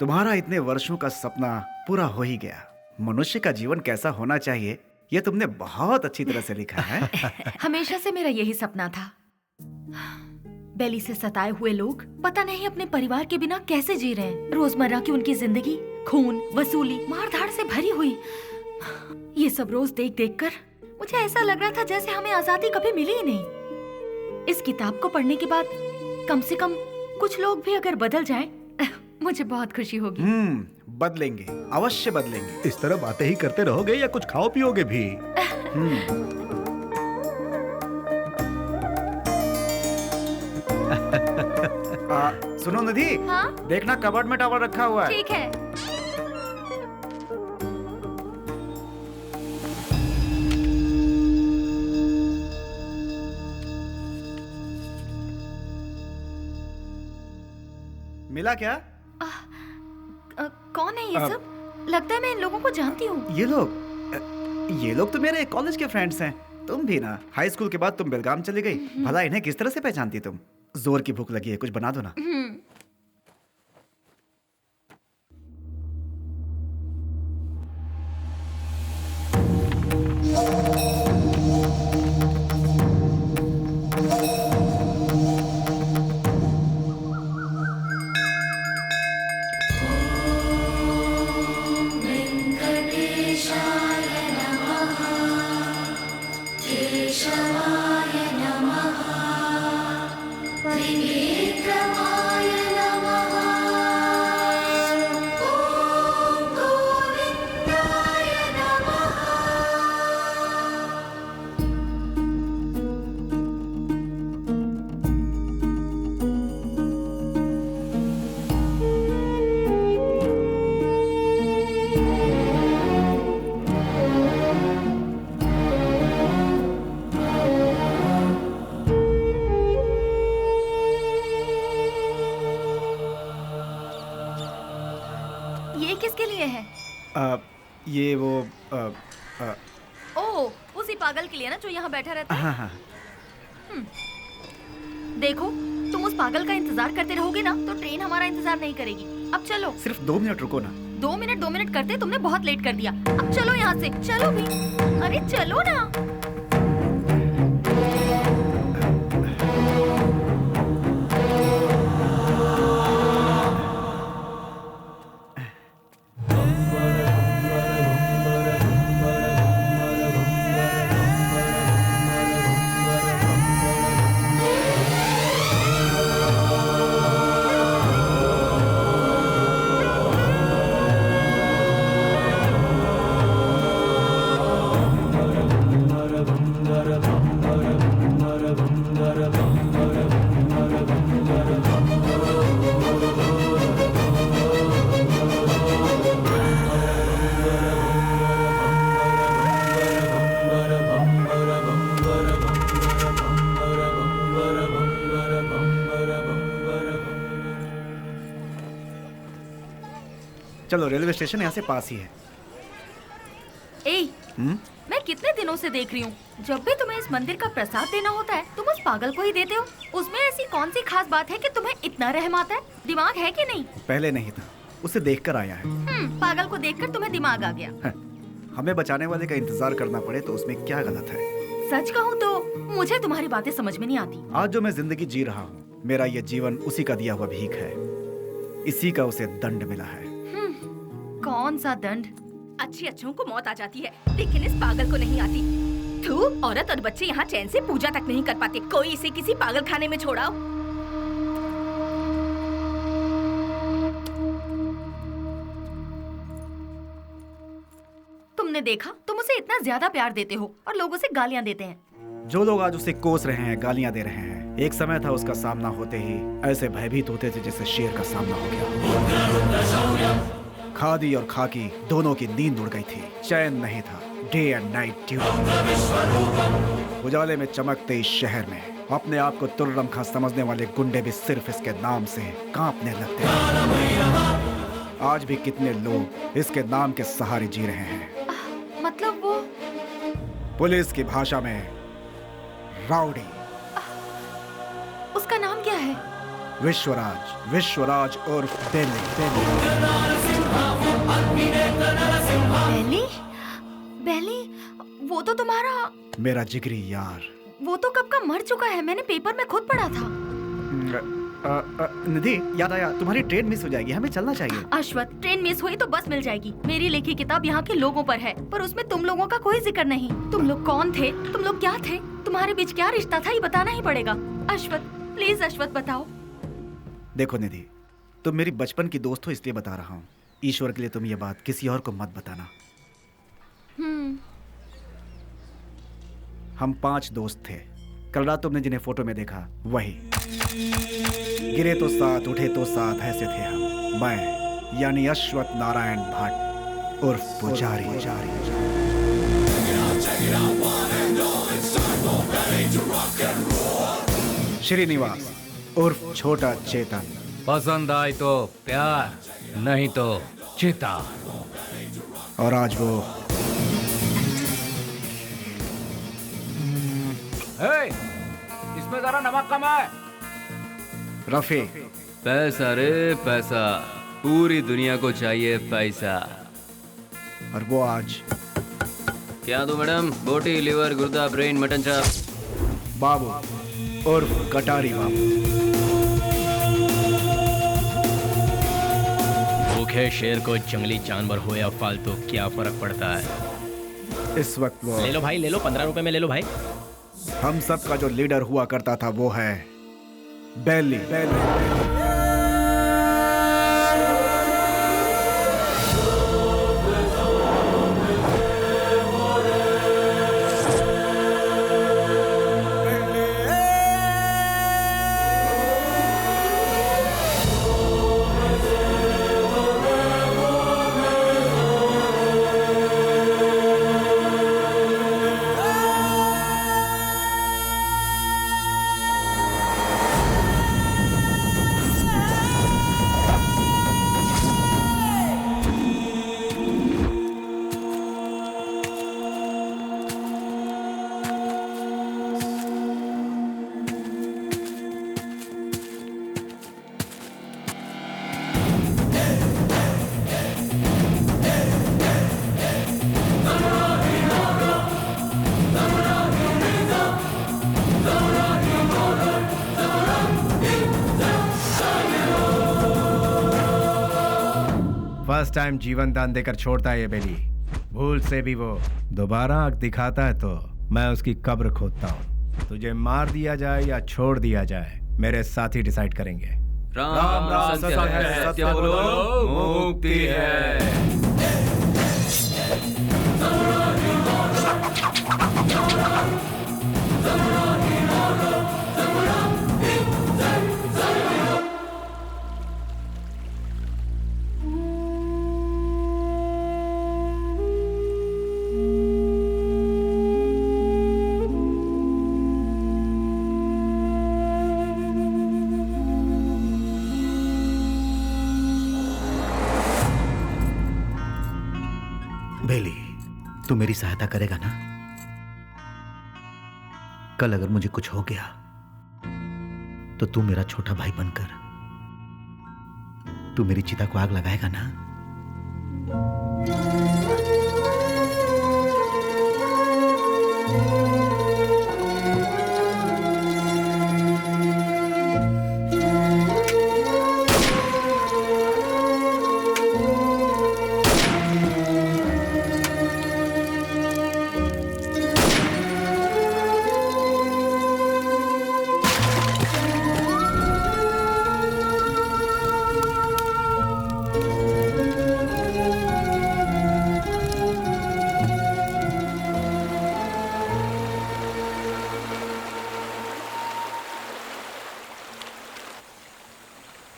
तुम्हारा इतने वर्षों का सपना पूरा हो ही गया। मनुष्य का जीवन कैसा होना चाहिए ये तुमने बहुत अच्छी तरह से लिखा है। हमेशा से मेरा यही सपना था। बेली से सताए हुए लोग पता नहीं अपने परिवार के बिना कैसे जी रहे हैं। रोजमर्रा की उनकी जिंदगी खून, वसूली, मारधाड़ से भरी हुई। ये सब रोज देख देख कर मुझे ऐसा लग रहा था जैसे हमें आजादी कभी मिली ही नहीं। इस किताब को पढ़ने के बाद कम से कम कुछ लोग भी अगर बदल जाएं, मुझे बहुत खुशी होगी। बदलेंगे, अवश्य बदलेंगे। इस तरह बातें ही करते रहोगे या कुछ खाओ पियोगे भी? सुनो निधि, हाँ? देखना कबर्ड में टॉवल रखा हुआ है। ठीक है। मिला क्या? कौन है ये सब? लगता है मैं इन लोगों को जानती हूँ। ये लोग तो मेरे कॉलेज के फ्रेंड्स हैं। तुम भी ना, हाई स्कूल के बाद तुम बेलगाम चली गई। भला इन्हें किस तरह से पहचानती तुम? जोर की भूख लगी है, कुछ बना दो ना। ये किसके लिए है? ये वो ओह, उसी पागल के लिए ना जो यहाँ बैठा रहता है। हाँ। देखो, तुम उस पागल का इंतजार करते रहोगे ना तो ट्रेन हमारा इंतजार नहीं करेगी। अब चलो। सिर्फ 2 मिनट रुको ना। 2 मिनट करते तुमने बहुत लेट कर दिया। अब चलो यहाँ से, चलो भी। अरे चलो ना। चलो, रेलवे स्टेशन यहाँ से पास ही है। मैं कितने दिनों से देख रही हूँ, जब भी तुम्हें इस मंदिर का प्रसाद देना होता है तुम उस पागल को ही देते हो। उसमें ऐसी कौन सी खास बात है कि तुम्हें इतना रहम आता है? दिमाग है कि नहीं? पहले नहीं था, उसे देखकर आया है। पागल को देखकर तुम्हें दिमाग आ गया। हमें बचाने वाले का इंतजार करना पड़े तो उसमें क्या गलत है? सच कहूँ तो मुझे तुम्हारी बातें समझ में नहीं आती। आज जो मैं जिंदगी जी रहा हूँ, मेरा ये जीवन उसी का दिया हुआ भीख है। इसी का उसे दंड मिला है। कौन सा दंड? अच्छी अच्छों को मौत आ जाती है, लेकिन इस पागल को नहीं आती। थू, औरत और बच्चे यहाँ चैन से पूजा तक नहीं कर पाते। कोई इसे किसी पागल खाने में छोड़ाओ। तुमने देखा, तुम उसे इतना ज्यादा प्यार देते हो और लोग उसे गालियाँ देते हैं। जो लोग आज उसे कोस रहे हैं, गालियां दे रहे हैं, एक समय था उसका सामना होते ही ऐसे भयभीत होते थे जैसे शेर का सामना हो गया। खादी और खाकी दोनों की नींद उड़ गई थी, चैन नहीं था। Day and night duty. उजाले में चमकते इस शहर में अपने आप को तुर्रम खां समझने वाले गुंडे भी सिर्फ इसके नाम से कांपने लगते हैं। आज भी कितने लोग इसके नाम के सहारे जी रहे हैं। मतलब वो पुलिस की भाषा में राउडी। उसका नाम क्या है? विश्वराज उर्फ बेली। बेली? बेली? वो तो तुम्हारा मेरा जिगरी यार। वो तो कब का मर चुका है, मैंने पेपर में खुद पढ़ा था। निधि, याद आया, तुम्हारी ट्रेन मिस हो जाएगी, हमें चलना चाहिए। अश्वथ, ट्रेन मिस हुई तो बस मिल जाएगी। मेरी लिखी किताब यहाँ के लोगों पर है, पर उसमें तुम लोगों का कोई जिक्र नहीं। तुम लोग कौन थे? तुम लोग क्या थे? तुम्हारे बीच क्या रिश्ता था, ये बताना ही पड़ेगा। अश्वथ, प्लीज अश्वथ बताओ। देखो निधि, तुम मेरी बचपन की दोस्त हो, इसलिए बता रहा हूँ। ईश्वर के लिए तुम ये बात किसी और को मत बताना। हम 5 दोस्त थे। कल रात तुमने जिन्हें फोटो में देखा वही। गिरे तो साथ, उठे तो साथ, ऐसे थे हम। मैं यानी अश्वथ नारायण भट्ट उर्फ पुजारी। श्रीनिवास उर्फ छोटा चेतन। पसंद आए तो प्यार, नहीं तो चिता। और आज वो इसमें जरा नमक कम है। रफी। पैसा रे पैसा, पूरी दुनिया को चाहिए पैसा। और वो आज क्या दो मैडम? बोटी, लिवर, गुर्दा, ब्रेन, मटन चाप। बाबू उर्फ कटारी बाबू। भूखे शेर को जंगली जानवर हो या फालतू क्या फर्क पड़ता है। इस वक्त वो ले लो भाई, ले लो, 15 रुपए में ले लो भाई। हम सब का जो लीडर हुआ करता था वो है बेली। फर्स्ट टाइम जीवन दान देकर छोड़ता है ये बेली। भूल से भी वो दोबारा आंख दिखाता है तो मैं उसकी कब्र खोदता हूँ। तुझे मार दिया जाए या छोड़ दिया जाए, मेरे साथी डिसाइड करेंगे। राम राम सत्य है, सत्य बोलो मुक्ति है। बेली, तू मेरी सहायता करेगा ना? कल अगर मुझे कुछ हो गया तो तू मेरा छोटा भाई बनकर तू मेरी चिता को आग लगाएगा ना?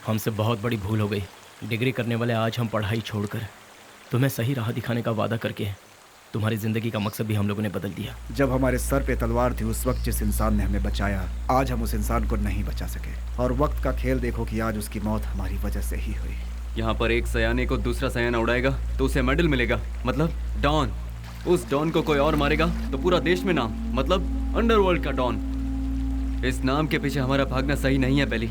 हमसे बहुत बड़ी भूल हो गई। डिग्री करने वाले आज हम पढ़ाई छोड़कर तुम्हें सही राह दिखाने का वादा करके तुम्हारी जिंदगी का मकसद भी हम लोगों ने बदल दिया। जब हमारे सर पे तलवार थी उस वक्त जिस इंसान ने हमें बचाया, आज हम उस इंसान को नहीं बचा सके। और वक्त का खेल देखो कि आज उसकी मौत हमारी वजह से ही हुई। यहाँ पर एक सयाने को दूसरा सयाना उड़ाएगा तो उसे मेडल मिलेगा, मतलब डॉन। उस डॉन को कोई और मारेगा तो पूरा देश में नाम, मतलब अंडरवर्ल्ड का डॉन। इस नाम के पीछे हमारा भागना सही नहीं है बेली।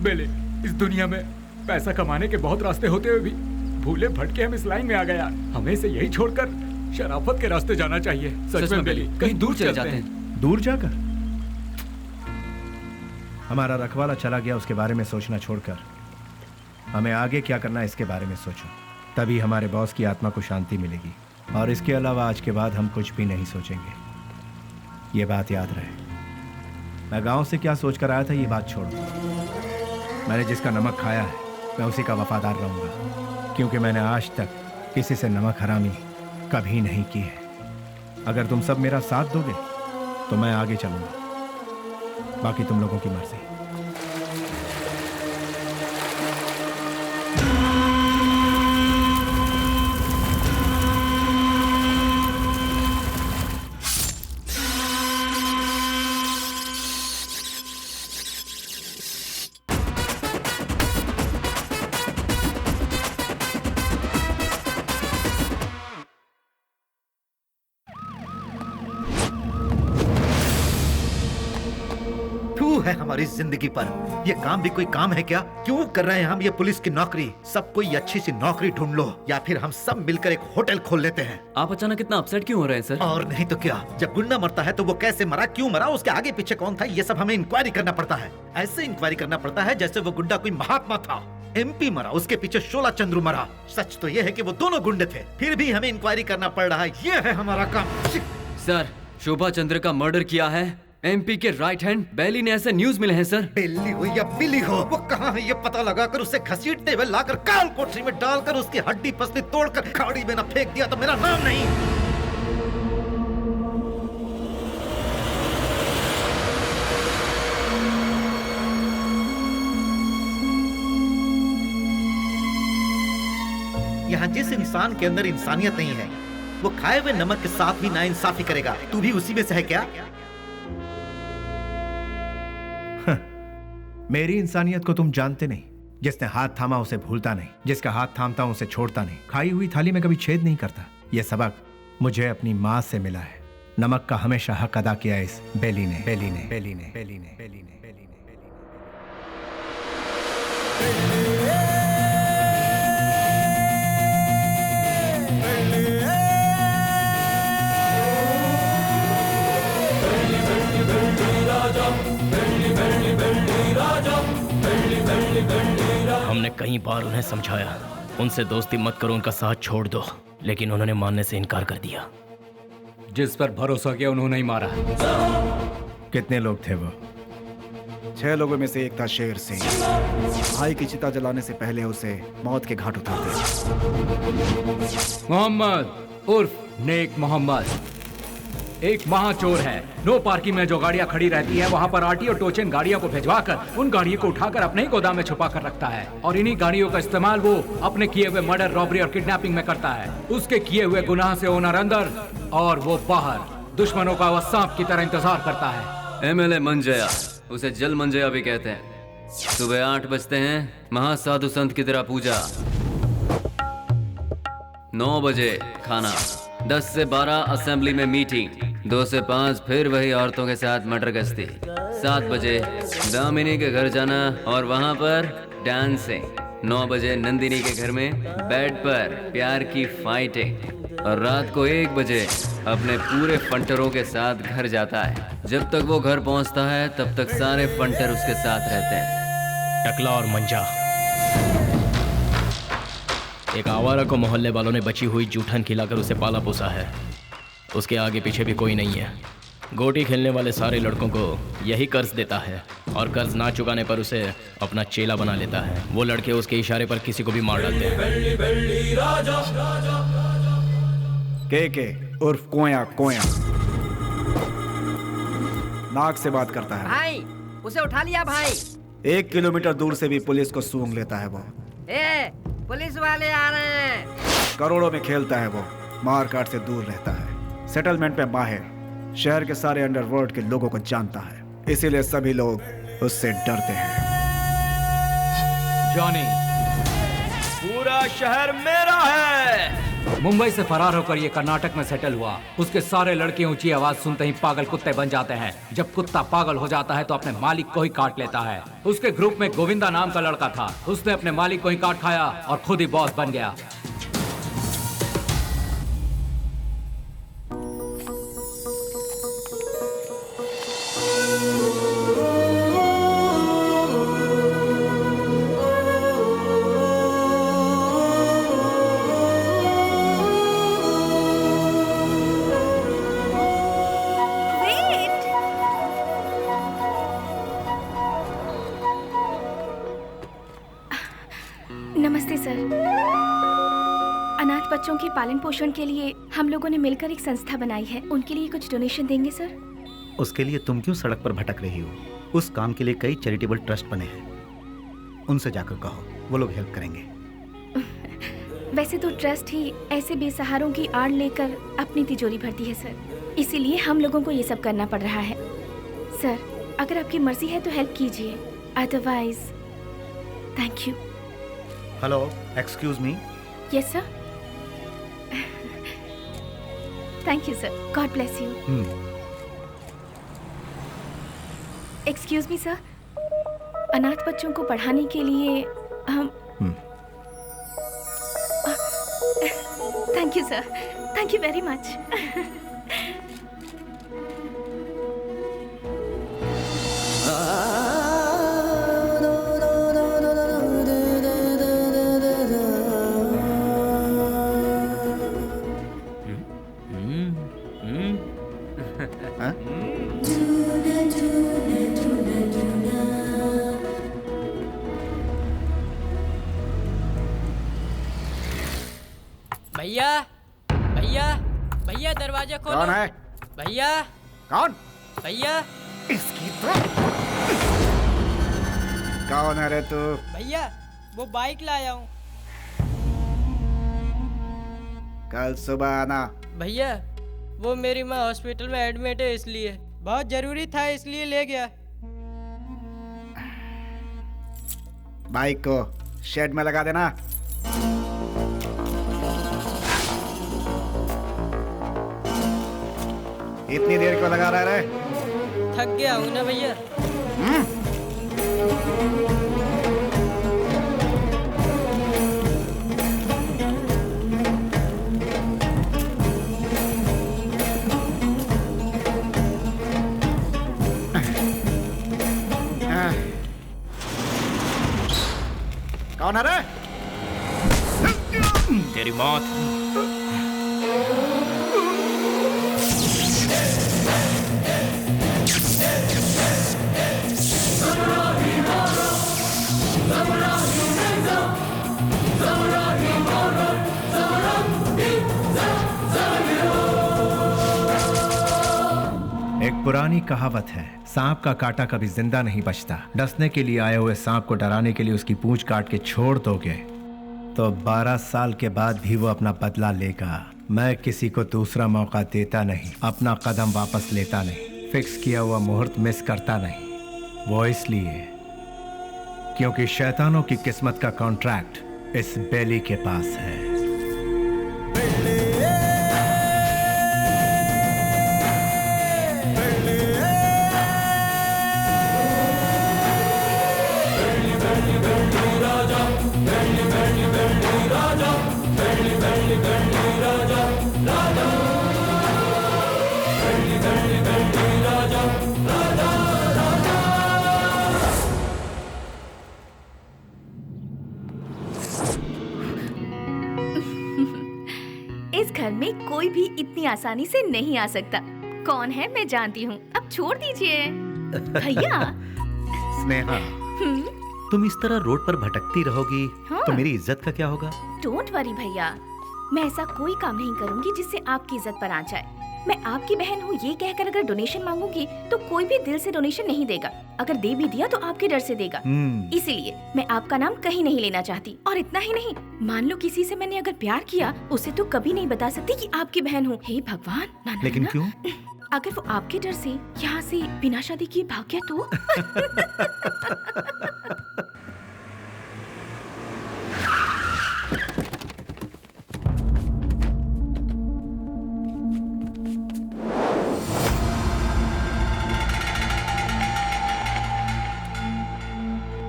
बेली, इस दुनिया में पैसा कमाने के बहुत रास्ते होते हुए भी भूले भटके हम इस लाइन में आ गए यार। हमें इसे यही छोड़कर शराफत के रास्ते जाना चाहिए। सच में बेली, कहीं दूर चले जाते हैं। दूर जाकर? हमारा रखवाला चला गया, उसके बारे में सोचना छोड़कर हमें आगे क्या करना है इसके बारे में सोचो। तभी हमारे बॉस की आत्मा को शांति मिलेगी। और इसके अलावा आज के बाद हम कुछ भी नहीं सोचेंगे। ये बात याद रहे। मैं गांव से क्या सोचकर आया था ये बात छोड़ो। मैंने जिसका नमक खाया है मैं उसी का वफादार रहूंगा, क्योंकि मैंने आज तक किसी से नमक हरामी कभी नहीं की है। अगर तुम सब मेरा साथ दोगे तो मैं आगे चलूंगा, बाकी तुम लोगों की मर्जी। है हमारी जिंदगी पर। ये काम भी कोई काम है क्या? क्यों कर रहे हैं हम ये पुलिस की नौकरी? सब कोई अच्छी सी नौकरी ढूंढ लो या फिर हम सब मिलकर एक होटल खोल लेते हैं। आप अचानक इतना अपसेट क्यों हो रहे हैं सर? और नहीं तो क्या, जब गुंडा मरता है तो वो कैसे मरा, क्यों मरा, उसके आगे पीछे कौन था, ये सब हमें इंक्वायरी करना पड़ता है। ऐसे इंक्वायरी करना पड़ता है जैसे वो गुंडा कोई महात्मा था। MP मरा, उसके पीछे शोला चंद्रू मरा। सच तो ये है कि वो दोनों गुंडे थे, फिर भी हमें इंक्वायरी करना पड़ रहा है। ये है हमारा काम। सर, शोभा चंद्र का मर्डर किया है MP के राइट हैंड बेली ने, ऐसे न्यूज मिले हैं सर। बेली हो या बिली हो, वो कहाँ है ये पता लगाकर उसे घसीटते हुए लाकर काल कोठरी में डालकर उसकी हड्डी पसली तोड़कर खाड़ी में न फेंक दिया तो मेरा नाम नहीं। यहाँ जिस इंसान के अंदर इंसानियत नहीं है वो खाए हुए नमक के साथ भी नाइंसाफी करेगा। तू भी उसी में से है क्या? मेरी इंसानियत को तुम जानते नहीं। जिसने हाथ थामा उसे भूलता नहीं, जिसका हाथ थामता हूं उसे छोड़ता नहीं, खाई हुई थाली में कभी छेद नहीं करता। यह सबक मुझे अपनी माँ से मिला है। नमक का हमेशा हक अदा किया इस बेली ने, बेली ने, बेली ने, बेली ने, बेली ने, बेली ने, हमने कई बार उन्हें समझाया, उनसे दोस्ती मत करो, उनका साथ छोड़ दो, लेकिन उन्होंने मानने से इनकार कर दिया। जिस पर भरोसा किया उन्होंने ही मारा। कितने लोग थे वो? 6 लोगों में से एक था शेर सिंह। भाई की चिता जलाने से पहले उसे मौत के घाट उतारते। मोहम्मद उर्फ नेक मोहम्मद एक महाचोर है। नो पार्किंग में जो गाड़ियां खड़ी रहती हैं वहां पर आरटीओ टोचन गाड़ियों को भिजवाकर उन गाड़ियों को उठाकर अपने ही गोदाम में छुपा कर रखता है और इन्हीं गाड़ियों का इस्तेमाल वो अपने किए हुए मर्डर, रॉबरी और किडनैपिंग में करता है। उसके किए हुए गुनाह से ओनर अंदर और वो बाहर, दुश्मनों का वो सांप की तरह इंतजार करता है। MLA मंजया, उसे जल मंजया भी कहते हैं। सुबह 8 बजते हैं, महासाधु संत की तरह पूजा, 9 बजे खाना, 10 से 12 असेंबली में मीटिंग, 2 से 5 फिर वही औरतों के साथ मटर गश्ती, 7 बजे दामिनी के घर जाना और वहां पर डांसिंग, 9 बजे नंदिनी के घर में बेड पर प्यार की फाइटिंग और रात को 1 बजे अपने पूरे फंटरों के साथ घर जाता है। जब तक वो घर पहुंचता है तब तक सारे फंटर उसके साथ रहते हैं। टकला और मंजा, एक आवारा को मोहल्ले वालों ने बची हुई जूठन खिलाकर उसे पाला पोसा है। उसके आगे पीछे भी कोई नहीं है। गोटी खेलने वाले सारे लड़कों को यही कर्ज देता है और कर्ज ना चुकाने पर उसे अपना चेला बना लेता है। वो लड़के उसके इशारे पर किसी को भी मार डालते हैं। के उर्फ कोया कोया नाक से बात करता है। भाई उसे उठा लिया भाई। 1 किलोमीटर दूर से भी पुलिस को सूंघ लेता है वो। पुलिस वाले आ रहे हैं। करोड़ों में खेलता है वो, मार काट से दूर रहता है, सेटलमेंट पे माहिर, शहर के सारे अंडरवर्ल्ड के लोगों को जानता है, इसीलिए सभी लोग उससे डरते हैं। जॉनी, पूरा शहर मेरा है। मुंबई से फरार होकर ये कर्नाटक में सेटल हुआ। उसके सारे लड़के ऊंची आवाज सुनते ही पागल कुत्ते बन जाते हैं। जब कुत्ता पागल हो जाता है तो अपने मालिक को ही काट लेता है। उसके ग्रुप में गोविंदा नाम का लड़का था। उसने अपने मालिक को ही काट खाया और खुद ही बॉस बन गया। नमस्ते सर। अनाथ बच्चों के पालन पोषण के लिए हम लोगों ने मिलकर एक संस्था बनाई है। उनके लिए कुछ डोनेशन देंगे सर? उसके लिए तुम क्यों सड़क पर भटक रही हो? उस काम के लिए कई चैरिटेबल ट्रस्ट बने हैं, उनसे जाकर कहो, वो लोग हेल्प करेंगे। वैसे तो ट्रस्ट ही ऐसे बेसहारों की आड़ लेकर अपनी तिजोरी भरती है सर, इसीलिए हम लोगों को ये सब करना पड़ रहा है। सर अगर आपकी मर्जी है तो हेल्प कीजिए, otherwise thank you. Hello, excuse me. Yes sir. Thank you sir, God bless you. Excuse me sir, अनाथ बच्चों को पढ़ाने के लिए हम thank you sir, thank you very much. भैया भैया भैया दरवाजा खोलो। कौन है? भैया। कौन? भैया। इसकी तो कौन है रे तू? भैया वो बाइक लाया हूँ। कल सुबह आना। भैया वो मेरी माँ हॉस्पिटल में एडमिट है, इसलिए बहुत जरूरी था, इसलिए ले गया। बाइक को शेड में लगा देना। इतनी देर क्यों लगा रहा है? थक गया हूँ ना भैया। कौन है रे? तेरी मौत। एक पुरानी कहावत है, सांप का काटा कभी जिंदा नहीं बचता। डसने के लिए आए हुए सांप को डराने के लिए उसकी पूंछ काट के छोड़ दोगे तो 12 साल के बाद भी वो अपना बदला लेगा। मैं किसी को दूसरा मौका देता नहीं, अपना कदम वापस लेता नहीं, फिक्स किया हुआ मुहूर्त मिस करता नहीं। वो इसलिए क्योंकि शैतानों की किस्मत का कॉन्ट्रैक्ट इस बेली के पास है। इस घर में कोई भी इतनी आसानी से नहीं आ सकता। कौन है मैं जानती हूँ, अब छोड़ दीजिए। भैया। स्नेहा, तुम इस तरह रोड पर भटकती रहोगी तो मेरी इज्जत का क्या होगा? डोंट वरी भैया, मैं ऐसा कोई काम नहीं करूंगी जिससे आपकी इज्जत पर आ जाए। मैं आपकी बहन हूँ ये कहकर अगर डोनेशन मांगूंगी तो कोई भी दिल से डोनेशन नहीं देगा। अगर दे भी दिया तो आपके डर से देगा। इसीलिए मैं आपका नाम कहीं नहीं लेना चाहती। और इतना ही नहीं, मान लो किसी से मैंने अगर प्यार किया, उसे तो कभी नहीं बता सकती कि आपकी बहन हूँ। हे भगवान, ना, लेकिन ना, क्यों? अगर वो आपके डर से यहाँ से बिना शादी किए भाग गया तो?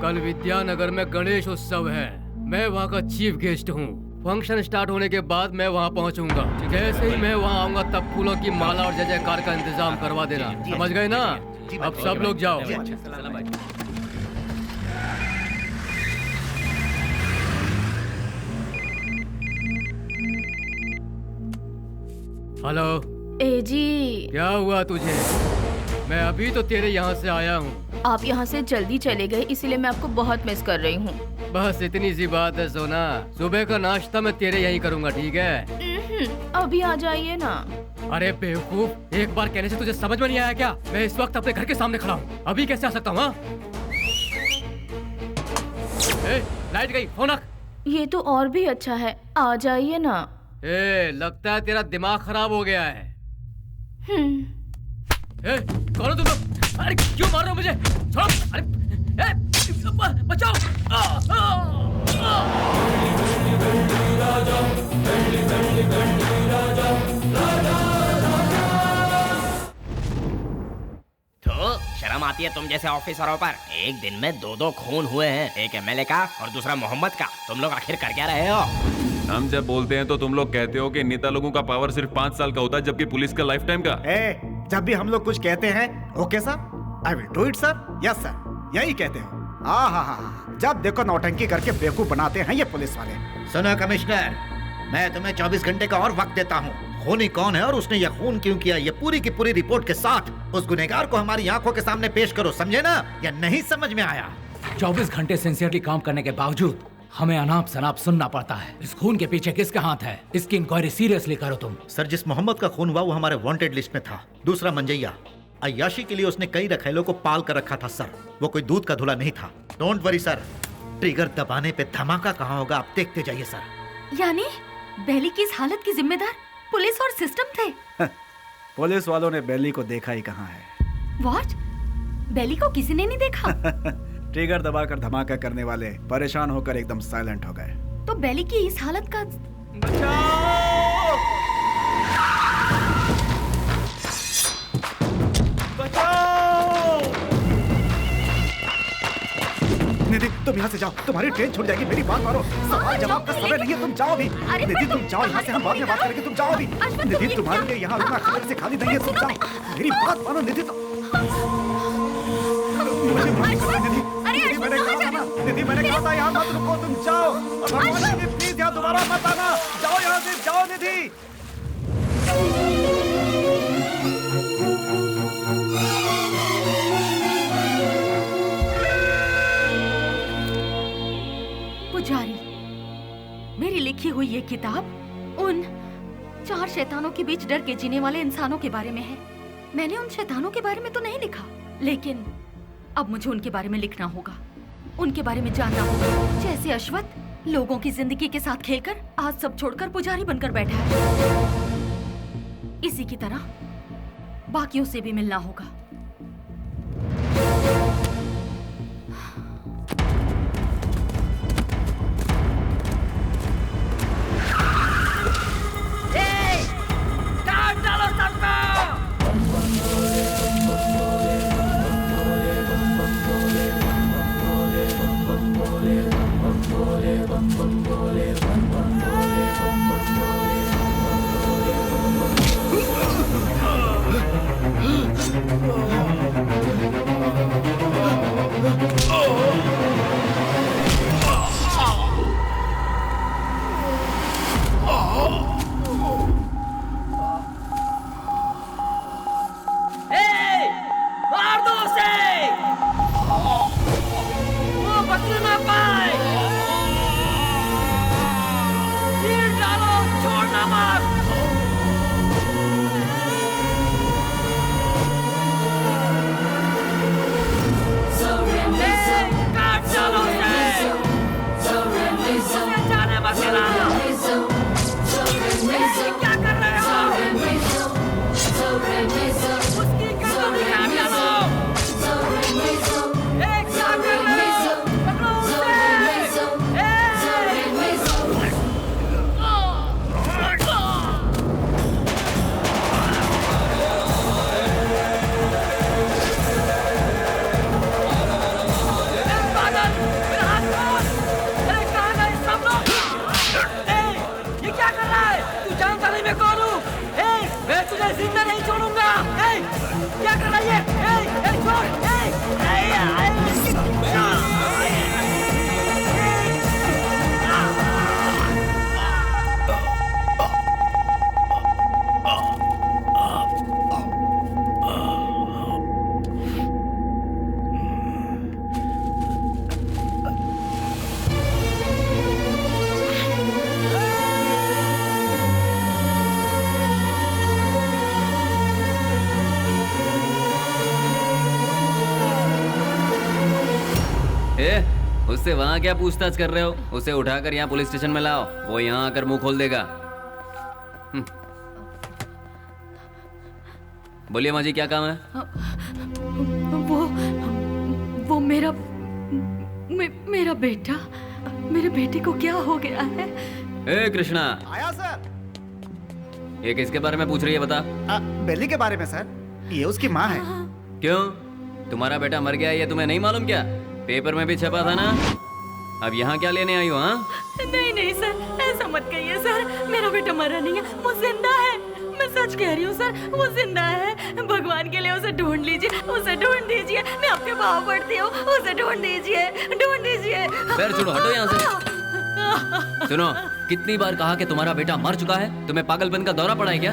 कल विद्यानगर में गणेश उत्सव है। मैं वहाँ का चीफ गेस्ट हूँ। फंक्शन स्टार्ट होने के बाद मैं वहाँ पहुँचूंगा। जैसे ही मैं वहाँ आऊंगा तब फूलों की माला और जय जयकार का इंतजाम करवा देना। समझ गए ना? अब सब लोग जाओ। हेलो। ए जी, क्या हुआ तुझे? मैं अभी तो तेरे यहाँ से आया हूँ। आप यहाँ से जल्दी चले गए, इसीलिए मैं आपको बहुत मिस कर रही हूँ। बस इतनी सी बात है सोना। सुबह का नाश्ता मैं तेरे यहीं करूँगा, ठीक है? अभी आ जाइए ना। अरे बेवकूफ, एक बार कहने से तुझे समझ में नहीं आया क्या? मैं इस वक्त अपने घर के सामने खड़ा हूँ, अभी कैसे आ सकता हूँ? लाइट गई, फोन रख। ये तो और भी अच्छा है, आ जाइए ना। लगता है तेरा दिमाग खराब हो गया है। कौन हो तुम लोग? अरे क्यों मार रहे हो मुझे? छोड़ो! अरे बचाओ! तो शर्म आती है तुम जैसे ऑफिसरों पर? एक दिन में 2 खून हुए हैं, एक एमएलए का और दूसरा मोहम्मद का। तुम लोग आखिर कर क्या रहे हो? हम जब बोलते हैं तो तुम लोग कहते हो कि नेता लोगों का पावर सिर्फ 5 साल का होता है, जबकि पुलिस का लाइफ टाइम का। जब भी हम लोग कुछ कहते हैं, okay sir, I will do it sir, yes sir, यही कहते हो। जब देखो नौटंकी करके बेवकूफ बनाते हैं ये पुलिस वाले। सुनो कमिश्नर, मैं तुम्हें 24 घंटे का और वक्त देता हूँ। खूनी कौन है और उसने यह खून क्यों किया, ये पूरी की पूरी रिपोर्ट के साथ उस गुनहगार को हमारी आंखों के सामने पेश करो, समझे ना? या नहीं समझ में आया? 24 घंटे सिंसियरली काम करने के बावजूद हमें अनाप शनाप सुनना पड़ता है। इस खून के पीछे किसका हाथ है? इसकी इंक्वायरी सीरियसली करो तुम। सर, जिस मोहम्मद का खून हुआ वो हमारे वांटेड लिस्ट में था। दूसरा मंजैया, अय्याशी के लिए उसने कई रखेलों को पाल कर रखा था सर। वो कोई दूध का धुला नहीं था। डोंट वरी सर, ट्रिगर दबाने पे धमाका कहाँ होगा आप देखते जाइए सर। यानी बेली की इस हालत की जिम्मेदार पुलिस और सिस्टम थे? पुलिस वालों ने बेली को देखा ही कहाँ है। व्हाट? बेली को किसी ने नहीं देखा? ट्रिगर दबाकर धमाका करने वाले परेशान होकर एकदम साइलेंट हो गए। तो बेली की इस हालत का निधि, तुम यहाँ से जाओ, तुम्हारी ट्रेन छूट जाएगी। मेरी बात मानो, सवाल जवाब का समय नहीं है, तुम जाओ भी। निधि तुम जाओ यहाँ से, हम बाद में बात करेंगे, तुम जाओ भी। निधि तुम्हारे लिए यहाँ रुकना खबर से खाली नहीं है, तुम जाओ। मेरी बात मानो निधि। निधि मैंने कहा था यहाँ मत रुको, तुम जाओ। निधि प्लीज यहाँ दोबारा मत आना, जाओ यहाँ से, जाओ निधि। पुजारी, मेरी लिखी हुई ये किताब उन 4 शैतानों के बीच डर के जीने वाले इंसानों के बारे में है। मैंने उन शैतानों के बारे में तो नहीं लिखा, लेकिन अब मुझे उनके बारे में लिखना होगा, उनके बारे में जानना होगा। जैसे अश्वत्थ लोगों की जिंदगी के साथ खेलकर आज सब छोड़कर पुजारी बनकर बैठा है, इसी की तरह बाकियों से भी मिलना होगा। उससे वहाँ क्या पूछताछ कर रहे हो? उसे उठाकर यहाँ पुलिस स्टेशन में लाओ, वो यहाँ आकर मुंह खोल देगा। बोलिए माँ जी, क्या काम है? वो मेरा बेटा, मेरे बेटे को क्या हो गया है? ए कृष्णा, आया सर। ये किसके बारे में पूछ रही है बता? बेली के बारे में सर, ये उसकी माँ है। क्यों, तुम्हारा बेटा मर गया ये तुम्हें नहीं मालूम क्या? पेपर में भी छपा था ना। अब यहाँ क्या लेने आई हो? हाँ नहीं सर, ऐसा मत कहिए सर, मेरा बेटा मरा नहीं है, वो जिंदा है। मैं सच कह रही हूँ सर, वो जिंदा है। भगवान के लिए उसे ढूंढ लीजिए, उसे ढूंढ दीजिए, मैं आपके पाँव पड़ती हूँ, उसे ढूंढ दीजिए, ढूंढ दीजिए। पैर छोड़ो, हटो यहाँ से। सुनो, कितनी बार कहा कि तुम्हारा बेटा मर चुका है? तुम्हें पागलपन का दौरा पड़ा है क्या?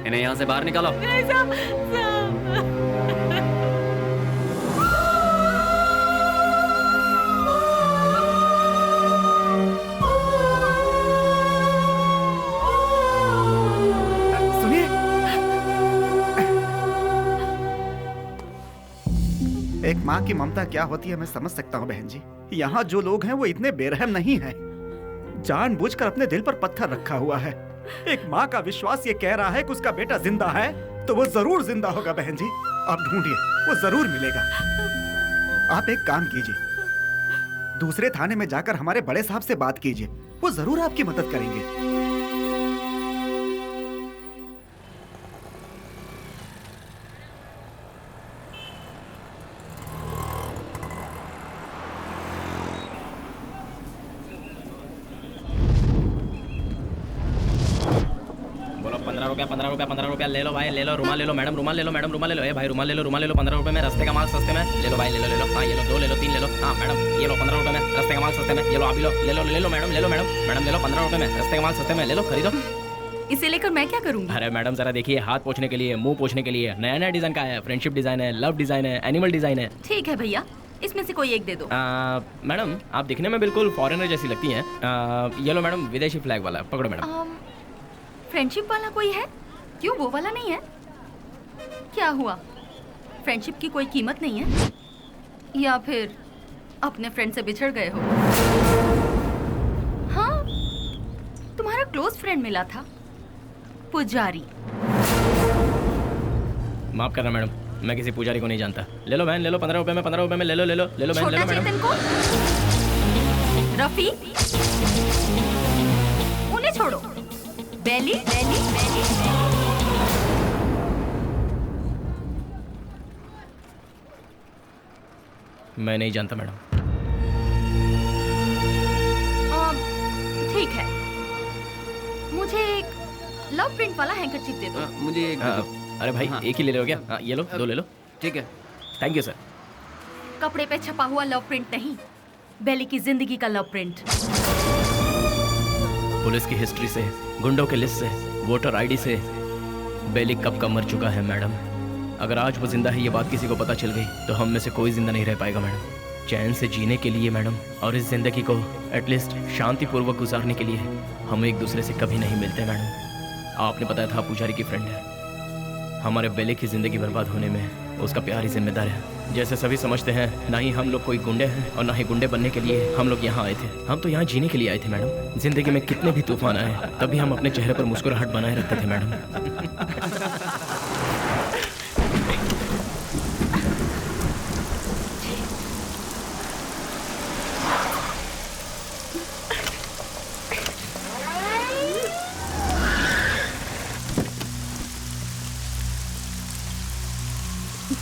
इन्हें यहाँ से बाहर निकालो। एक माँ की ममता क्या होती है मैं समझ सकता हूँ बहन जी। यहाँ जो लोग हैं वो इतने बेरहम नहीं हैं। जानबूझकर अपने दिल पर पत्थर रखा हुआ है। एक माँ का विश्वास ये कह रहा है कि उसका बेटा जिंदा है, तो वो जरूर जिंदा होगा बहन जी। आप ढूंढिए, वो जरूर मिलेगा। आप एक काम कीजिए, दूसरे थाने में जाकर हमारे बड़े साहब से बात कीजिए, वो जरूर आपकी मदद करेंगे। पंद्रह रुपया ले लो भाई, ले लो। रुमाल ले लो मैडम, रुमाल ले लो मैडम, रुमाल ले लो। भाई रुमाल ले लो 15 रुपए में, रस्ते का माल सस्ते में। ले लो भाई, ले लो। हाँ ये लो, 2 ले लो, 3 ले लो। हाँ मैडम ये लो 15 रुपए में, रस्ते का माल सस्ते में। ये लो, आप लो, ले लो मैडम, मैडम ले लो 15 रुपए में, रस्ते का माल सस्ते में। ले लो, खरीदो। इसे लेकर मैं क्या करूँगी? अरे मैडम जरा देखिए, हाथ पोंछने के लिए, मुंह पोंछने के लिए नया डिजाइन का है। फ्रेंडशिप डिजाइन है, लव डिजाइन है, एनिमल डिजाइन है। ठीक है भैया, इसमें से कोई एक दे दो। मैडम आप दिखने में बिल्कुल फॉरेनर जैसी लगती हैं। ये लो मैडम, विदेशी फ्लैग वाला, पकड़ो मैडम। फ्रेंडशिप वाला कोई है? क्यों, वो वाला नहीं है? क्या हुआ, फ्रेंडशिप की कोई कीमत नहीं है? या फिर अपने फ्रेंड से बिछड़ गए हो? हाँ, तुम्हारा क्लोज फ्रेंड मिला था, पुजारी। माफ करना मैडम, मैं किसी पुजारी को नहीं जानता। ले लो बहन, ले लो 15 रुपए में, 15 रुपए में। ले लो बहन, ले लो मैडम। रफी, उन्हें छोड़ो। बेली। मैं नहीं जानता मैडम। ठीक है, मुझे एक लव प्रिंट वाला हैंकरचीफ दे दो। मुझे एक अरे भाई एक ही ले लो क्या? ये लो, 2 ले लो। ठीक है, थैंक यू सर। कपड़े पे छपा हुआ लव प्रिंट नहीं, बेली की जिंदगी का लव प्रिंट। पुलिस की हिस्ट्री से, गुंडों के लिस्ट से, वोटर आईडी से बेली कब का मर चुका है मैडम। अगर आज वो जिंदा है ये बात किसी को पता चल गई तो हम में से कोई जिंदा नहीं रह पाएगा मैडम। चैन से जीने के लिए मैडम, और इस जिंदगी को एटलीस्ट शांतिपूर्वक गुजारने के लिए हम एक दूसरे से कभी नहीं मिलते मैडम। आपने बताया था पुजारी की फ्रेंड है। हमारे बेली की जिंदगी बर्बाद होने में उसका प्यार ही जिम्मेदार है। जैसे सभी समझते हैं, ना ही हम लोग कोई गुंडे हैं और ना ही गुंडे बनने के लिए हम लोग यहाँ आए थे। हम तो यहाँ जीने के लिए आए थे मैडम। जिंदगी में कितने भी तूफान आए तभी हम अपने चेहरे पर मुस्कुराहट बनाए रखते थे मैडम।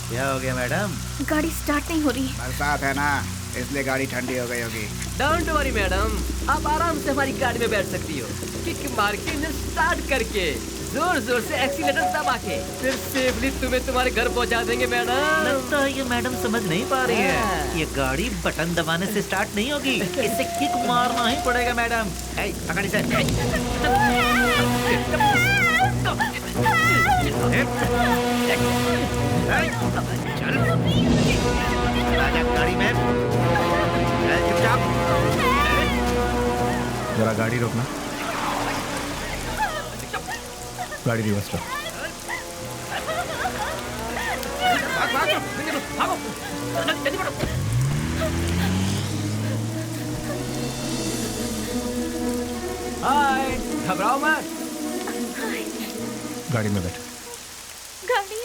क्या हो गया मैडम? गाड़ी स्टार्ट नहीं हो रही। बरसात है ना, इसलिए गाड़ी ठंडी हो गई होगी। डोंट वरी मैडम, आप आराम से हमारी गाड़ी में बैठ सकती हो। किक मार के इंजन स्टार्ट करके जोर जोर से एक्सीलेटर दबा के फिर सेफली तुम्हें तुम्हारे घर पहुंचा देंगे मैडम। लगता है ये मैडम समझ नहीं पा रही है। ये गाड़ी बटन दबाने से स्टार्ट नहीं होगी, इसे किक मारना ही पड़ेगा मैडम। पकड़ी से चल आजा गाड़ी में, चुपचाप। जरा गाड़ी रोकना, गाड़ी रिवर्स लो। हाय, घबराओ मत। गाड़ी में बैठो। गाड़ी?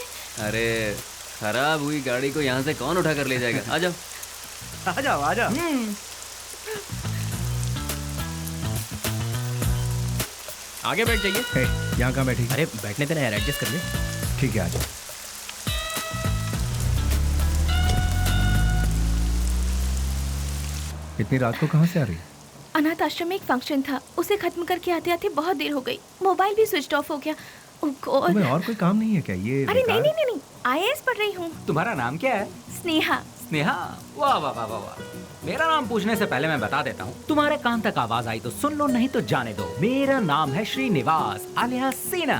अरे खराब हुई गाड़ी को यहाँ से कौन उठा कर ले जाएगा? आ जाओ आ जाओ आ जाओ। आगे बैठ जाइए। हे, यहाँ कहाँ बैठी? अरे बैठने देना यार, एडजस्ट कर ले। ठीक है, आ जाओ। इतनी रात को कहाँ से आ रही? अनाथ आश्रम में एक फंक्शन था, उसे खत्म करके आते आते बहुत देर हो गई। मोबाइल भी स्विच ऑफ हो गया। ओह गॉड। तुम्हें और कोई काम नहीं है क्या? ये अरे नहीं नहीं नहीं, IAS पढ़ रही हूँ। तुम्हारा नाम क्या है? स्नेहा। स्नेहा? वाह वाह वाह वाह वाह। मेरा नाम पूछने से पहले मैं बता देता हूँ, तुम्हारे कान तक आवाज आई तो सुन लो, नहीं तो जाने दो। मेरा नाम है श्रीनिवास आलिया सीना।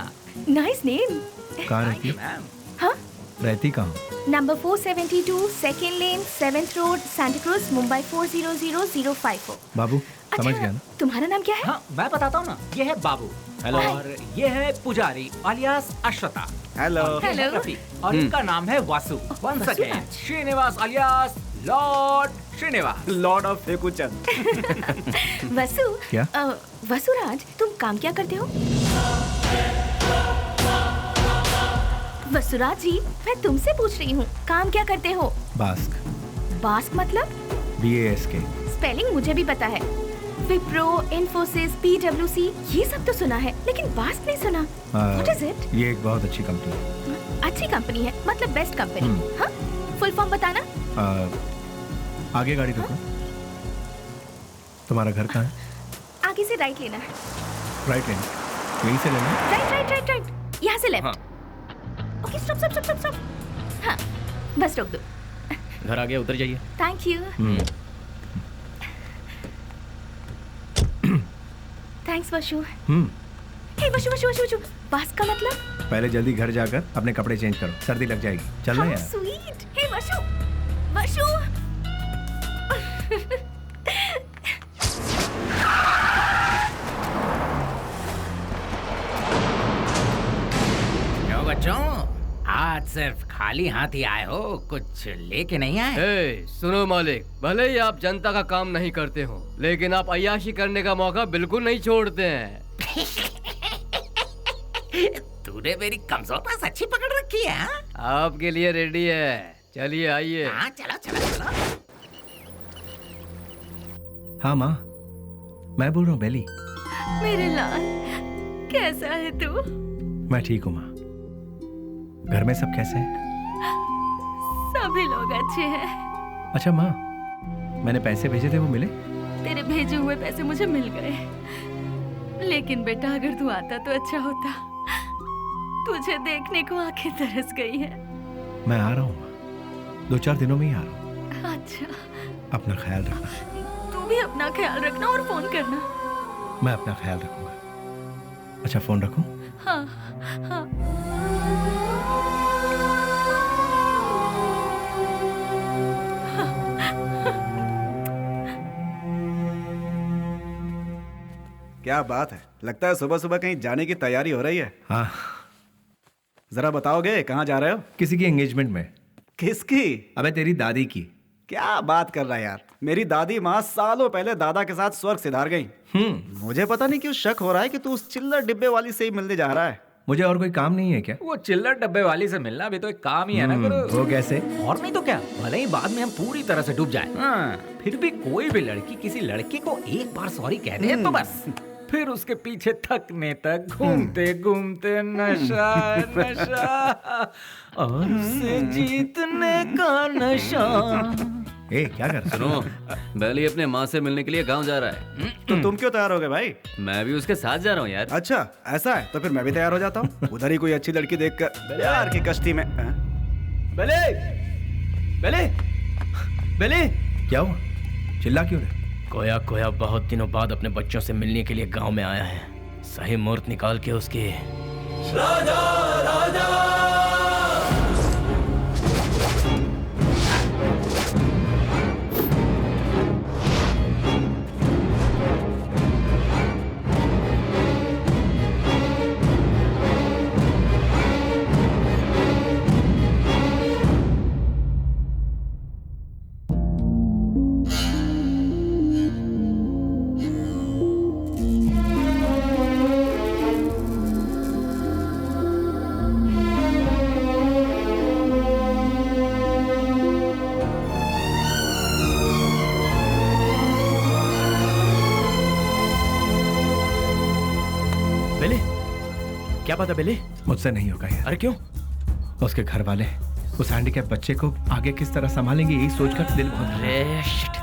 Nice name. कहाँ रहती है? हाँ? रहती कहाँ? नंबर 472 सेकेंड लेन 7th road Santa cruise Mumbai 400054। बाबू समझ गया ना? तुम्हारा नाम क्या है? हाँ मैं बताता हूँ ना, ये है बाबू। हेलो। और ये है पुजारी आलियास अश्वता। हेलो। और ये है रफीक। और इनका नाम है Vasu. Once again Srinivas alias lord Srinivas. Lord of Fekuchand. Vasu. क्या? वसुराज, तुम काम क्या करते हो? वसुराज जी, मैं तुमसे पूछ रही हूँ, काम क्या करते हो? बास्क। बास्क मतलब? BASK। स्पेलिंग मुझे भी पता है। विप्रो, इन्फोसिस, PwC, ये सब तो सुना है, लेकिन बास्क नहीं सुना। What is it? ये एक बहुत अच्छी कंपनी है। अच्छी कंपनी है मतलब बेस्ट कंपनी? हाँ? फुल फॉर्म बताना। आगे गाड़ी रोको। तुम्हारा घर कहाँ है? आगे से राइट लेना है। राइट लेना? यहीं से लेना? राइट राइट राइट राइट, यहाँ से left. Okay stop stop stop stop. हाँ बस रोक दो। घर आ गया, उतर जाइए। Thank you. थैंक्स वशु। हे वशु वशु वशु वशु, बास का मतलब? पहले जल्दी घर जाकर अपने कपड़े चेंज करो, सर्दी लग जाएगी। चलना यार। स्वीट। हे वशु वशु। क्यों बच्चों, आज सिर्फ खाली हाथ ही आए हो, कुछ लेके नहीं आए? सुनो मालिक, भले ही आप जनता का काम नहीं करते हो, लेकिन आप अय्याशी करने का मौका बिल्कुल नहीं छोड़ते हैं। तूने मेरी कमजोर पास अच्छी पकड़ रखी है। हाँ? आपके लिए रेडी है, चलिए आइए। हाँ चलो चलो चलो। हाँ माँ, मैं बोल रहा हूँ बेली। मेरे लाल, कैसा है तू? मैं ठीक हूँ माँ। घर में सब कैसे हैं? सभी लोग अच्छे हैं। अच्छा माँ, मैंने पैसे भेजे थे, वो मिले? तेरे भेजे हुए पैसे मुझे मिल गए, लेकिन बेटा अगर तू आता तो अच्छा होता। तुझे देखने को आंखें तरस गई है। मैं आ रहा हूँ माँ, 2-4 दिनों में ही आ रहा हूँ। अच्छा, अपना ख्याल रखना। तू भी अपना ख्याल रखना और फोन करना। मैं अपना ख्याल रखूंगा। अच्छा फोन रखूं? हाँ हाँ। क्या बात है, लगता है सुबह सुबह कहीं जाने की तैयारी हो रही है। हाँ। जरा बताओगे कहाँ जा रहे हो? किसी की एंगेजमेंट में। किसकी? अबे तेरी दादी की। क्या बात कर रहा है यार, मेरी दादी माँ सालों पहले दादा के साथ स्वर्ग सिधार गई। मुझे पता नहीं क्यों शक हो रहा है कि तू उस चिल्लर डिब्बे वाली से ही मिलने जा रहा है। मुझे और कोई काम नहीं है क्या? वो चिल्लर डब्बे वाली से मिलना भी तो एक काम ही है ना गुरु। वो कैसे? और नहीं तो क्या, भले ही बाद में हम पूरी तरह से डूब जाए, फिर भी कोई भी लड़की किसी लड़के को एक बार सॉरी कह दे तो बस फिर उसके पीछे थकने तक घूमते घूमते नशा नशा और उसे जीतने का नशा। ए क्या कर? सुनो, बेली अपने माँ से मिलने के लिए गांव जा रहा है। तो तुम क्यों तैयार हो गए भाई? मैं भी उसके साथ जा रहा हूँ यार। अच्छा ऐसा है, तो फिर मैं भी तैयार हो जाता हूँ। उधर ही कोई अच्छी लड़की देखकर प्यार की कश्ती में। बेले, बेले, बेले, क्या हुआ? चिल्ला क्यों रहे? कोया कोया बहुत दिनों बाद अपने बच्चों से मिलने के लिए गांव में आया है। सही मुहूर्त निकाल के उसके राजा राजा बात है बेली? मुझसे नहीं होगा यार। अरे क्यों? उसके घर वाले उस हैंडीकैप बच्चे को आगे किस तरह संभालेंगे, यही सोचकर दिल बहुत। अरे शिट।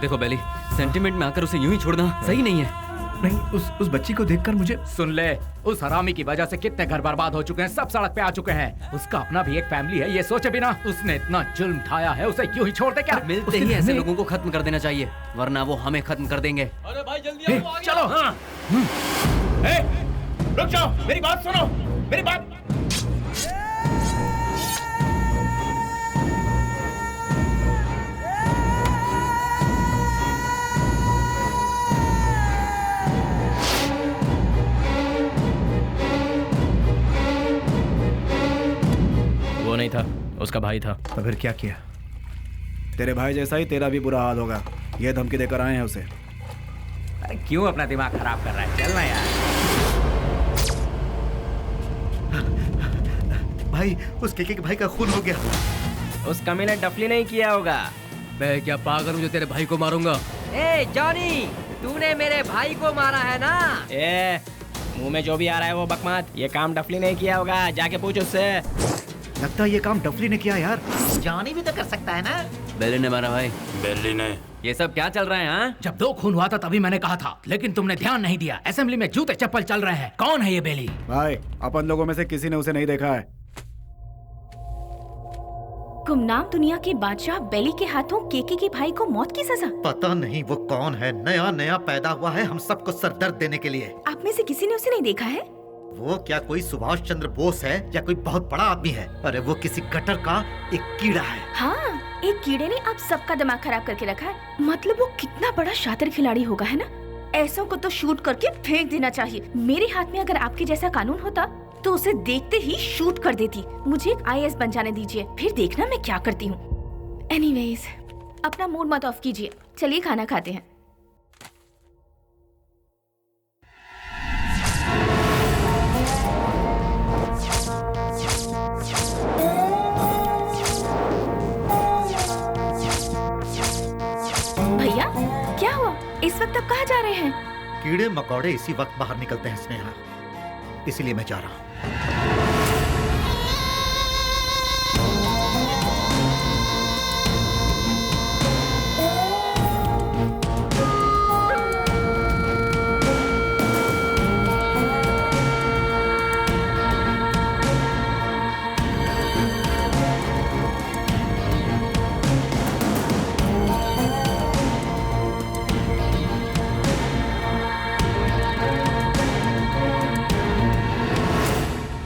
देखो बेली, सेंटिमेंट में आकर उसे यूं ही छोड़ना सही नहीं है। नहीं, उस बच्ची को देखकर मुझे। सुन ले, उस हरामी की वजह से कितने घर बर्बाद हो चुके हैं, सब सड़क पे आ चुके हैं। उसका अपना भी एक फैमिली है, ये सोचे बिना उसने इतना जुल्म ढाया है, उसे यूं ही छोड़ दे क्या? मिलते ही ऐसे लोगों को खत्म कर देना चाहिए, वरना वो हमें खत्म कर देंगे। अरे भाई जल्दी आओ, चलो। हाँ। रुक जाओ, मेरी बात सुनो, मेरी बात। वो नहीं था, उसका भाई था। तो फिर क्या किया? तेरे भाई जैसा ही तेरा भी बुरा हाल होगा, ये धमकी देकर आए हैं उसे। क्यों अपना दिमाग खराब कर रहा है? चलना यार। भाई, उस केके के भाई का खून हो गया। उस कमी ने डफली नहीं किया होगा। मैं क्या पागल हूँ जो तेरे भाई को मारूंगा? ए जॉनी, तूने मेरे भाई को मारा है ना? ए, मुंह में जो भी आ रहा है वो बकवास। ये काम डफली नहीं किया होगा, जाके पूछ उससे। लगता है ये काम डफली ने किया यार। जॉनी भी तो कर सकता है ना। बेली ने मारा भाई। बेली ने। ये सब क्या चल रहा है? हाँ, जब 2 खून हुआ था तभी मैंने कहा था, लेकिन तुमने ध्यान नहीं दिया। असेंबली में जूते चप्पल चल रहे हैं। कौन है ये बेली? भाई, अपन लोगों में से किसी ने उसे नहीं देखा है। गुमनाम दुनिया के बादशाह बेली के हाथों केके के भाई को मौत की सजा। पता नहीं वो कौन है, नया नया पैदा हुआ है हम सबको सरदर्द देने के लिए। आप में से किसी ने उसे नहीं देखा है? वो क्या कोई सुभाष चंद्र बोस है या कोई बहुत बड़ा आदमी है? अरे वो किसी गटर का एक कीड़ा है। हाँ, एक कीड़े ने आप सबका दिमाग खराब करके रखा है। मतलब वो कितना बड़ा शातिर खिलाड़ी होगा, है ना? ऐसों को तो शूट करके फेंक देना चाहिए। मेरे हाथ में अगर आपके जैसा कानून होता तो उसे देखते ही शूट कर देती। मुझे एक IAS बन जाने दीजिए, फिर देखना मैं क्या करती हूँ। एनीवेज, अपना मूड मत ऑफ कीजिए, चलिए खाना खाते हैं। भैया, क्या हुआ? इस वक्त आप कहाँ जा रहे हैं? कीड़े मकोड़े इसी वक्त बाहर निकलते हैं स्नेहा, इसीलिए मैं जा रहा हूँ।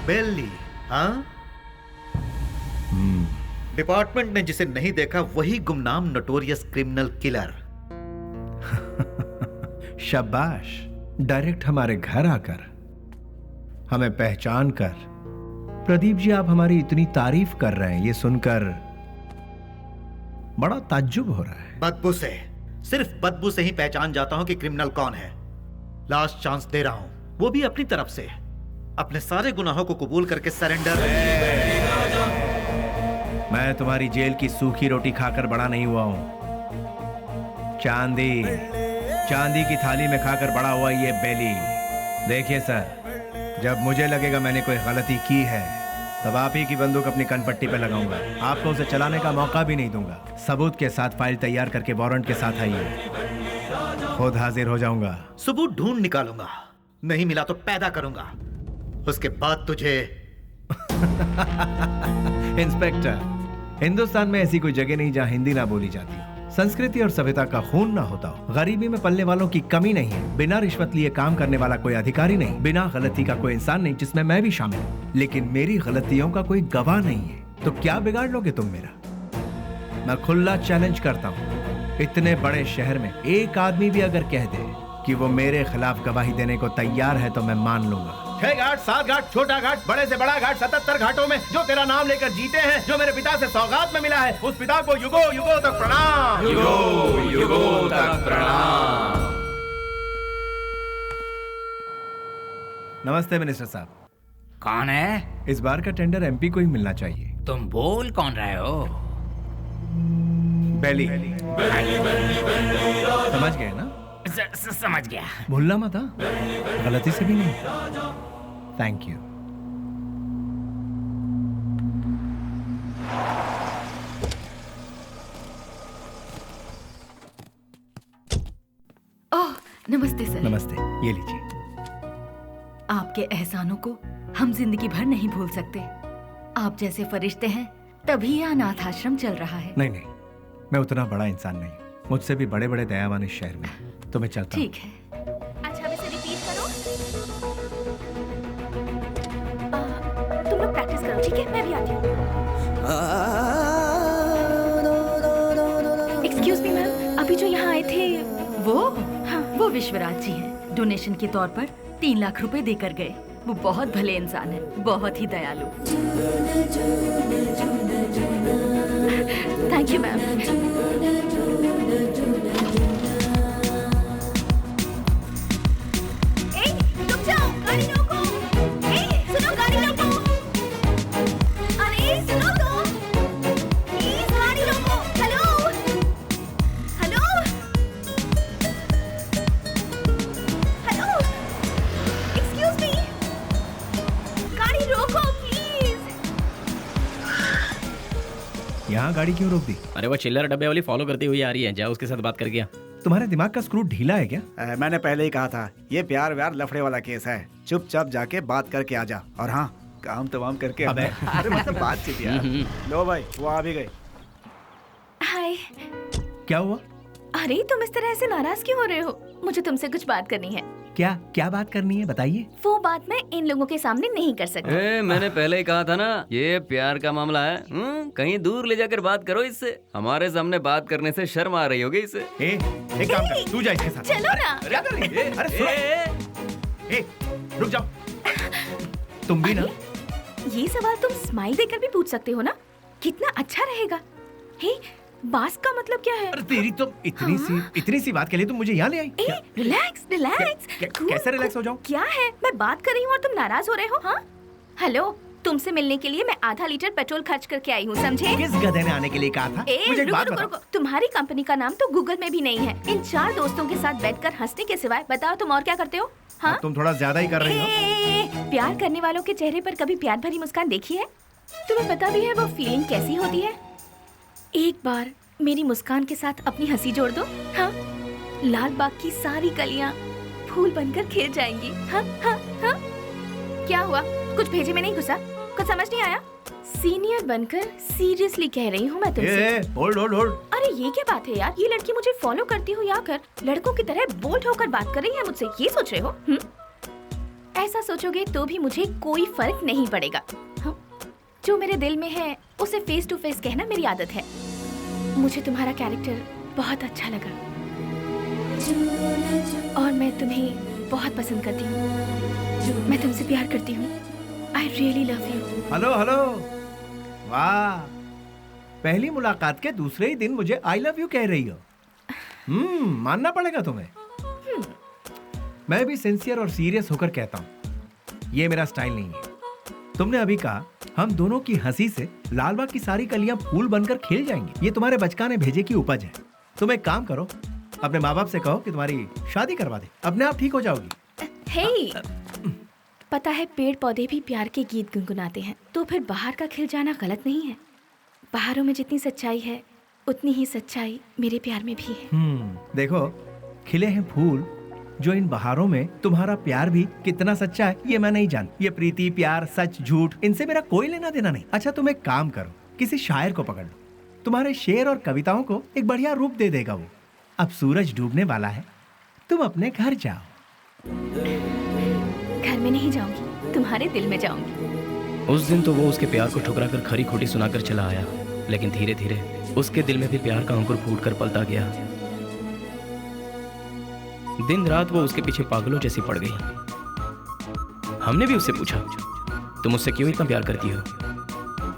बेली, हाँ? डिपार्टमेंट ने जिसे नहीं देखा वही गुमनाम नोटोरियस क्रिमिनल किलर। शाबाश, डायरेक्ट हमारे घर आकर हमें पहचान कर। प्रदीप जी, आप हमारी इतनी तारीफ कर रहे हैं, ये सुनकर बड़ा ताज्जुब हो रहा है। बदबू से, सिर्फ बदबू से ही पहचान जाता हूं कि क्रिमिनल कौन है। लास्ट चांस दे रहा हूं, वो भी अपनी तरफ से। अपने सारे गुनाहों को कबूल करके सरेंडर। मैं तुम्हारी जेल की सूखी रोटी खाकर बड़ा नहीं हुआ हूं। चांदी की थाली में खाकर बड़ा हुआ ये बेली। देखिए सर, जब मुझे लगेगा मैंने कोई गलती की है तब आप ही की बंदूक अपनी कनपट्टी पे लगाऊंगा। आपको उसे चलाने का मौका भी नहीं दूंगा। सबूत के साथ फाइल तैयार करके वारंट के साथ आइए, खुद हाजिर हो जाऊंगा। सबूत ढूंढ निकालूंगा, नहीं मिला तो पैदा करूंगा, उसके बाद तुझे। इंस्पेक्टर, हिंदुस्तान में ऐसी कोई जगह नहीं जहां हिंदी ना बोली जाती हो, संस्कृति और सभ्यता का खून ना होता हो, गरीबी में पलने वालों की कमी नहीं है, बिना रिश्वत लिए काम करने वाला कोई अधिकारी नहीं, बिना गलती का कोई इंसान नहीं, जिसमें मैं भी शामिल हूँ। लेकिन मेरी गलतियों का कोई गवाह नहीं है, तो क्या बिगाड़ लोगे तुम मेरा? मैं खुला चैलेंज करता हूँ, इतने बड़े शहर में एक आदमी भी अगर कह दे कि वो मेरे खिलाफ गवाही देने को तैयार है तो मैं मान लूंगा। 6 घाट, 7 घाट, छोटा घाट, बड़े से बड़ा घाट, 77 घाटों में जो तेरा नाम लेकर जीते हैं, जो मेरे पिता से सौगात में मिला है, उस पिता को युगों युगों तक प्रणाम। युगों युगों तक प्रणाम। नमस्ते मिनिस्टर साहब। कौन है? इस बार का टेंडर MP को ही मिलना चाहिए। तुम बोल कौन रहे हो? बेली। समझ गए ना? समझ गया। भूलना मत, गलती से भी नहीं। Thank you. नमस्ते सर। नमस्ते, ये लीजिए। आपके एहसानों को हम जिंदगी भर नहीं भूल सकते। आप जैसे फरिश्ते हैं तभी यह अनाथ आश्रम चल रहा है। नहीं, मैं उतना बड़ा इंसान नहीं, मुझसे भी बड़े बड़े दयावान इस शहर में, तो मैं चलता हूँ। ठीक है। अच्छा, वैसे रिपीट करो। तुम लोग प्रैक्टिस करो, ठीक है? मैं भी आती हूँ। एक्सक्यूज मी मैम, अभी जो यहाँ आए थे वो? हाँ, वो विश्वराज जी हैं। डोनेशन के तौर पर 3 लाख रुपए देकर गए। वो बहुत भले इंसान है, बहुत ही दयालु। Thank you ma'am. रुक जाओ, गाड़ी रोको। सुनो, गाड़ी रोको। अरे सुनो तो, प्लीज गाड़ी रोको। Hello hello hello, excuse me, गाड़ी रोको प्लीज। यहाँ गाड़ी क्यों रोक दी? अरे वो चिल्लर डब्बे वाली फॉलो करती हुई आ रही है, जाओ उसके साथ बात करके आ। तुम्हारे दिमाग का स्क्रू ढीला है क्या? मैंने पहले ही कहा था, ये प्यार व्यार लफड़े वाला केस है। चुपचाप जाके बात करके आ जा, और हाँ, काम तमाम करके अबे। अरे मतलब बातचीत यार। लो भाई, वो आ भी गए। हाय। क्या हुआ? अरे तुम इस तरह से नाराज क्यों हो रहे हो? मुझे तुमसे कुछ बात करनी है। क्या बात करनी है, बताइए। वो बात मैं इन लोगों के सामने नहीं कर सकती। मैंने पहले ही कहा था ना, ये प्यार का मामला है। कहीं दूर ले जाकर बात करो इससे। हमारे सामने बात करने से शर्म आ रही होगी इसे। एक काम कर, तू जा इसके साथ। चलो ना। क्या कर रही है? अरे सुनो, रुक जाओ। तुम भी ना। ये सवाल तुम स्माइल देकर भी पूछ सकते हो ना, कितना अच्छा रहेगा। हे, बास का मतलब क्या है? अरे तेरी तो इतनी सी बात के लिए तुम मुझे यहाँ ले आई? रिलैक्स। कैसे रिलैक्स हो जाऊं? क्या है, मैं बात कर रही हूँ और तुम नाराज हो रहे हो? हाँ, हेलो, तुमसे मिलने के लिए मैं आधा लीटर पेट्रोल खर्च करके आई हूँ, समझे? किस गधे ने आने के लिए कहा था? मुझे एक बात बताओ। तुम्हारी कंपनी का नाम तो गूगल में भी नहीं है। इन 4 दोस्तों के साथ बैठकर हंसने के सिवाय बताओ तुम और क्या करते हो? हाँ, तुम थोड़ा ज्यादा ही कर रही हो। प्यार करने वालों के चेहरे पर कभी प्यार भरी मुस्कान देखी है? तुम्हें पता भी है वो फीलिंग कैसी होती है? एक बार मेरी मुस्कान के साथ अपनी हंसी जोड़ दो। हाँ, लाल बाग की सारी कलियां फूल बनकर खिल जाएंगी। हाँ हाँ हाँ। क्या हुआ, कुछ भेजे में नहीं घुसा? कुछ समझ नहीं आया? सीनियर बनकर सीरियसली कह रही हूँ मैं तुमसे। होल्ड। अरे ये क्या बात है यार, ये लड़की मुझे फॉलो करती हुई आकर लड़कों की तरह बोल्ड होकर बात कर रही है मुझसे, ये सोच रहे हो? ऐसा सोचोगे तो भी मुझे कोई फर्क नहीं पड़ेगा। हाँ? जो मेरे दिल में है उसे फेस टू फेस कहना मेरी आदत है। मुझे तुम्हारा कैरेक्टर बहुत अच्छा लगा और मैं तुम्हें बहुत पसंद करती हूँ। मैं तुमसे प्यार करती हूँ। I really love you. Hello, वाह, पहली मुलाकात के दूसरे ही दिन मुझे आई लव यू कह रही हो। मानना पड़ेगा तुम्हें। मैं भी सिंसियर और सीरियस होकर कहता हूँ, ये मेरा स्टाइल नहीं है। तुमने अभी कहा हम दोनों की हंसी से लालबाग की सारी कलियां फूल बनकर खिल जाएंगी। ये तुम्हारे बचकाने भेजे की उपज है। तुम एक काम करो, अपने माँ बाप से कहो कि तुम्हारी शादी करवा दे, अपने आप ठीक हो जाओगी। हे, पता है पेड़ पौधे भी प्यार के गीत गुनगुनाते हैं, तो फिर बाहर का खिल जाना गलत नहीं है। बाहरों में जितनी सच्चाई है उतनी ही सच्चाई मेरे प्यार में भी है। देखो, खिले हैं फूल, जो इन बहारों में तुम्हारा प्यार भी कितना सच्चा है ये मैं नहीं जान। ये प्रीति, प्यार, सच, झूठ, इनसे मेरा कोई लेना देना नहीं। अच्छा, तुम एक काम करो, किसी शायर को पकड़ लो, तुम्हारे शेर और कविताओं को एक बढ़िया रूप दे देगा वो। अब सूरज डूबने वाला है, तुम अपने घर जाओ। घर में नहीं जाऊंगी, तुम्हारे दिल में जाऊंगी। उस दिन तो वो उसके प्यार को ठुकरा कर खरी खोटी सुनाकर चला आया, लेकिन धीरे धीरे उसके दिल में भी प्यार का अंकुर फूट कर पलता गया। दिन रात वो उसके पीछे पागलों जैसी पड़ गई। हमने भी उससे पूछा, तुम मुझसे क्यों इतना प्यार करती हो?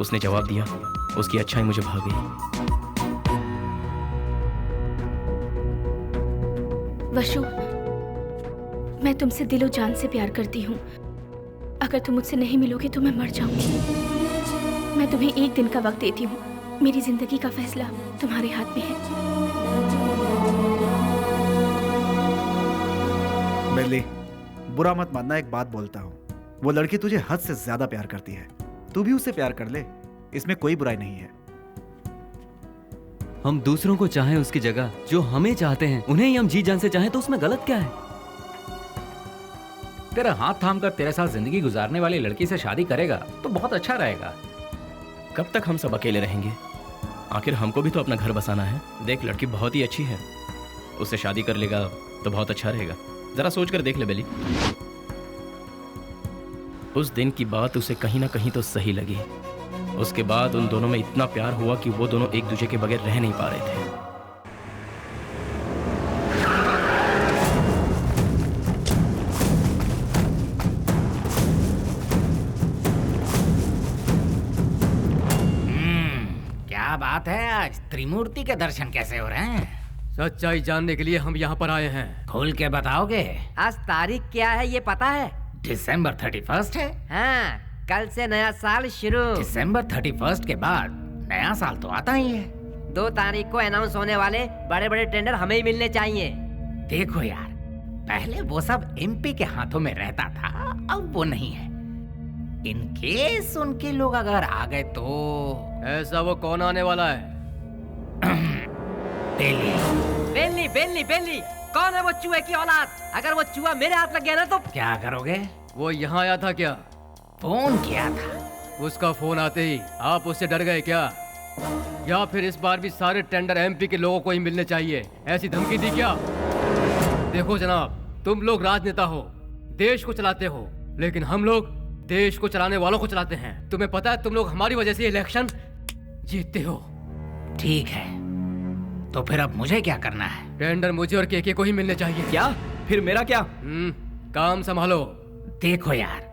उसने जवाब दिया, उसकी अच्छाई मुझे भा गई। वशु, मैं तुमसे दिलो जान से प्यार करती हूँ। अगर तुम मुझसे नहीं मिलोगे तो मैं मर जाऊंगी। मैं तुम्हें एक दिन का वक्त देती हूँ। मेरी जिंदगी का फैसला तुम्हारे हाथ में है। बेली, बुरा मत मानना, एक बात बोलता हूँ, वो लड़की तुझे हद से ज्यादा प्यार करती है। तू भी उससे प्यार कर ले, इसमें कोई बुराई नहीं है। हम दूसरों को चाहें उसकी जगह जो हमें चाहते हैं उन्हें ही हम जी जान से चाहें तो उसमें गलत क्या है? तेरा हाथ थाम कर तेरे साथ जिंदगी गुजारने वाली लड़की से शादी करेगा तो बहुत अच्छा रहेगा। कब तक हम सब अकेले रहेंगे? आखिर हमको भी तो अपना घर बसाना है। देख, लड़की बहुत ही अच्छी है, उससे शादी कर लेगा तो बहुत अच्छा रहेगा। जरा सोच कर देख ले बेली। उस दिन की बात उसे कहीं ना कहीं तो सही लगी। उसके बाद उन दोनों में इतना प्यार हुआ कि वो दोनों एक दूसरे के बगैर रह नहीं पा रहे थे। क्या बात है, आज त्रिमूर्ति के दर्शन कैसे हो रहे हैं? सच्चाई जानने के लिए हम यहाँ पर आए हैं। खोल के बताओगे? आज तारीख क्या है ये पता है? दिसंबर 31 है। हाँ, कल से नया साल शुरू। दिसंबर 31 के बाद नया साल तो आता ही है। 2 तारीख को अनाउंस होने वाले बड़े बड़े टेंडर हमें ही मिलने चाहिए। देखो यार, पहले वो सब एमपी के हाथों में रहता था, अब वो नहीं है। इन केस उनके लोग अगर आ गए तो। ऐसा वो कौन आने वाला है? बेली बेली बेली बेली, कौन है वो चूहे की औलाद? अगर वो चूहा मेरे हाथ लग गया ना तो क्या करोगे? वो यहाँ आया था क्या? फोन किया था। उसका फोन आते ही आप उससे डर गए क्या? या फिर इस बार भी सारे टेंडर एमपी के लोगों को ही मिलने चाहिए, ऐसी धमकी दी क्या? देखो जनाब, तुम लोग राजनेता हो, देश को चलाते हो, लेकिन हम लोग देश को चलाने वालों को चलाते हैं। तुम्हें पता है तुम लोग हमारी वजह से इलेक्शन जीतते हो। ठीक है, तो फिर अब मुझे क्या करना है? टेंडर मुझे और केके को ही मिलने चाहिए। क्या? फिर मेरा क्या? काम संभालो। देखो यार,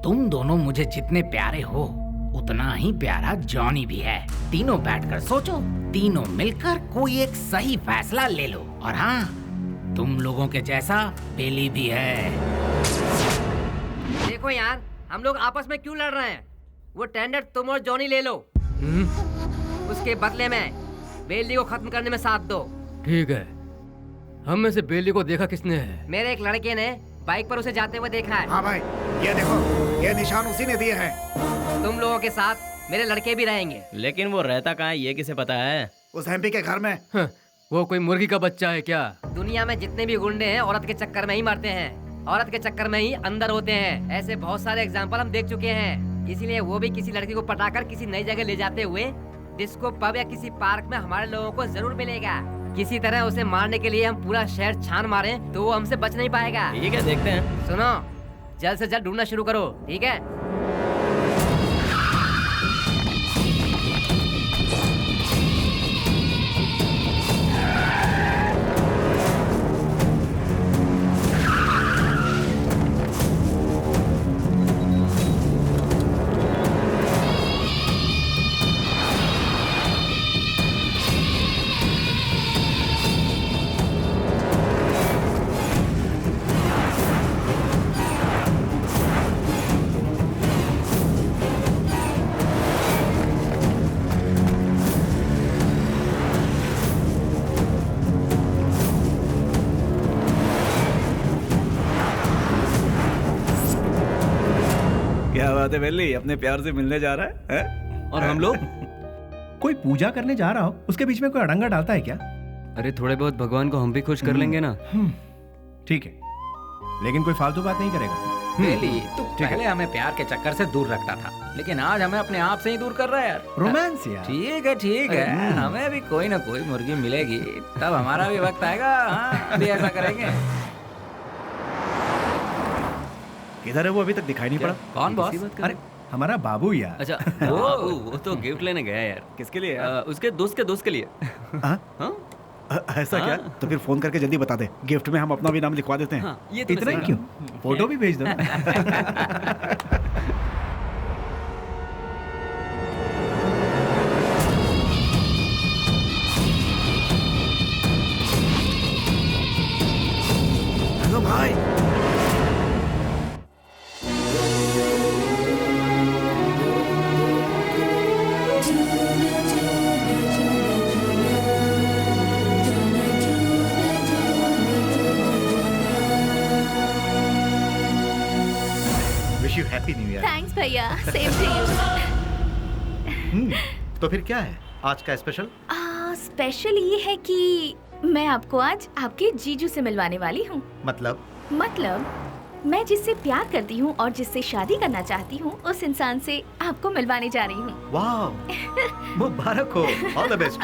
तुम दोनों मुझे जितने प्यारे हो उतना ही प्यारा जॉनी भी है। तीनों बैठकर सोचो, तीनों मिलकर कोई एक सही फैसला ले लो। और हाँ, तुम लोगों के जैसा बेली भी है। देखो यार, हम लोग आपस में क्यों लड़ रहे हैं? वो टेंडर तुम और जॉनी ले लो। उसके बदले में बेली को खत्म करने में साथ दो। ठीक है। हम में से बेली को देखा किसने है? मेरे एक लड़के ने बाइक पर उसे जाते हुए देखा है। हाँ भाई, ये देखो, ये निशान उसी ने दिए हैं। तुम लोगों के साथ मेरे लड़के भी रहेंगे। लेकिन वो रहता कहाँ है ये किसे पता है? उस एमपी के घर में। वो कोई मुर्गी का बच्चा है क्या? दुनिया में जितने भी गुंडे हैं औरत के चक्कर में ही मरते हैं, औरत के चक्कर में ही अंदर होते हैं। ऐसे बहुत सारे एग्जाम्पल हम देख चुके हैं। इसीलिए वो भी किसी लड़की को पटाकर किसी नई जगह ले जाते हुए डिस्को पब या किसी पार्क में हमारे लोगों को जरूर मिलेगा। किसी तरह उसे मारने के लिए हम पूरा शहर छान मारें तो वो हमसे बच नहीं पाएगा। ठीक है, देखते हैं। सुनो, जल्द से जल्द ढूंढना शुरू करो, ठीक है? क्या बात है बेली, अपने प्यार से मिलने जा रहा है? और हम लोग? कोई पूजा करने जा रहा हो, उसके बीच में कोई अड़ंगा डालता है क्या? अरे थोड़े बहुत भगवान को हम भी खुश कर लेंगे ना। ठीक है, लेकिन कोई फालतू बात नहीं करेगा। बेली, तू पहले हमें प्यार के चक्कर से दूर रखता था, लेकिन आज हमें अपने आप से ही दूर कर रहा है यार। रोमांस यार। ठीक है, हमें भी कोई ना कोई मुर्गी मिलेगी, तब हमारा भी वक्त आएगा। हाँ, अभी ऐसा करेंगे। किधर है वो? अभी तक दिखाई नहीं पड़ा। कौन बॉस? अरे हमारा बाबू यार। अच्छा, वो तो गिफ्ट लेने गया यार। किसके लिए? उसके दोस्त के लिए। ऐसा क्या? तो फिर फोन करके जल्दी बता दे, गिफ्ट में हम अपना भी नाम लिखवा देते हैं। ये तो इतना क्यों? फोटो भी भेज दो। हेलो भाई। Wish you happy new year. Thanks भैया, सेम टू यू। तो फिर क्या है आज का स्पेशल? स्पेशल ये है कि मैं आपको आज आपके जीजू से मिलवाने वाली हूँ। मतलब मैं जिससे प्यार करती हूँ और जिससे शादी करना चाहती हूँ उस इंसान से आपको मिलवाने जा रही हूँ। वाह, मुबारक हो। All the best.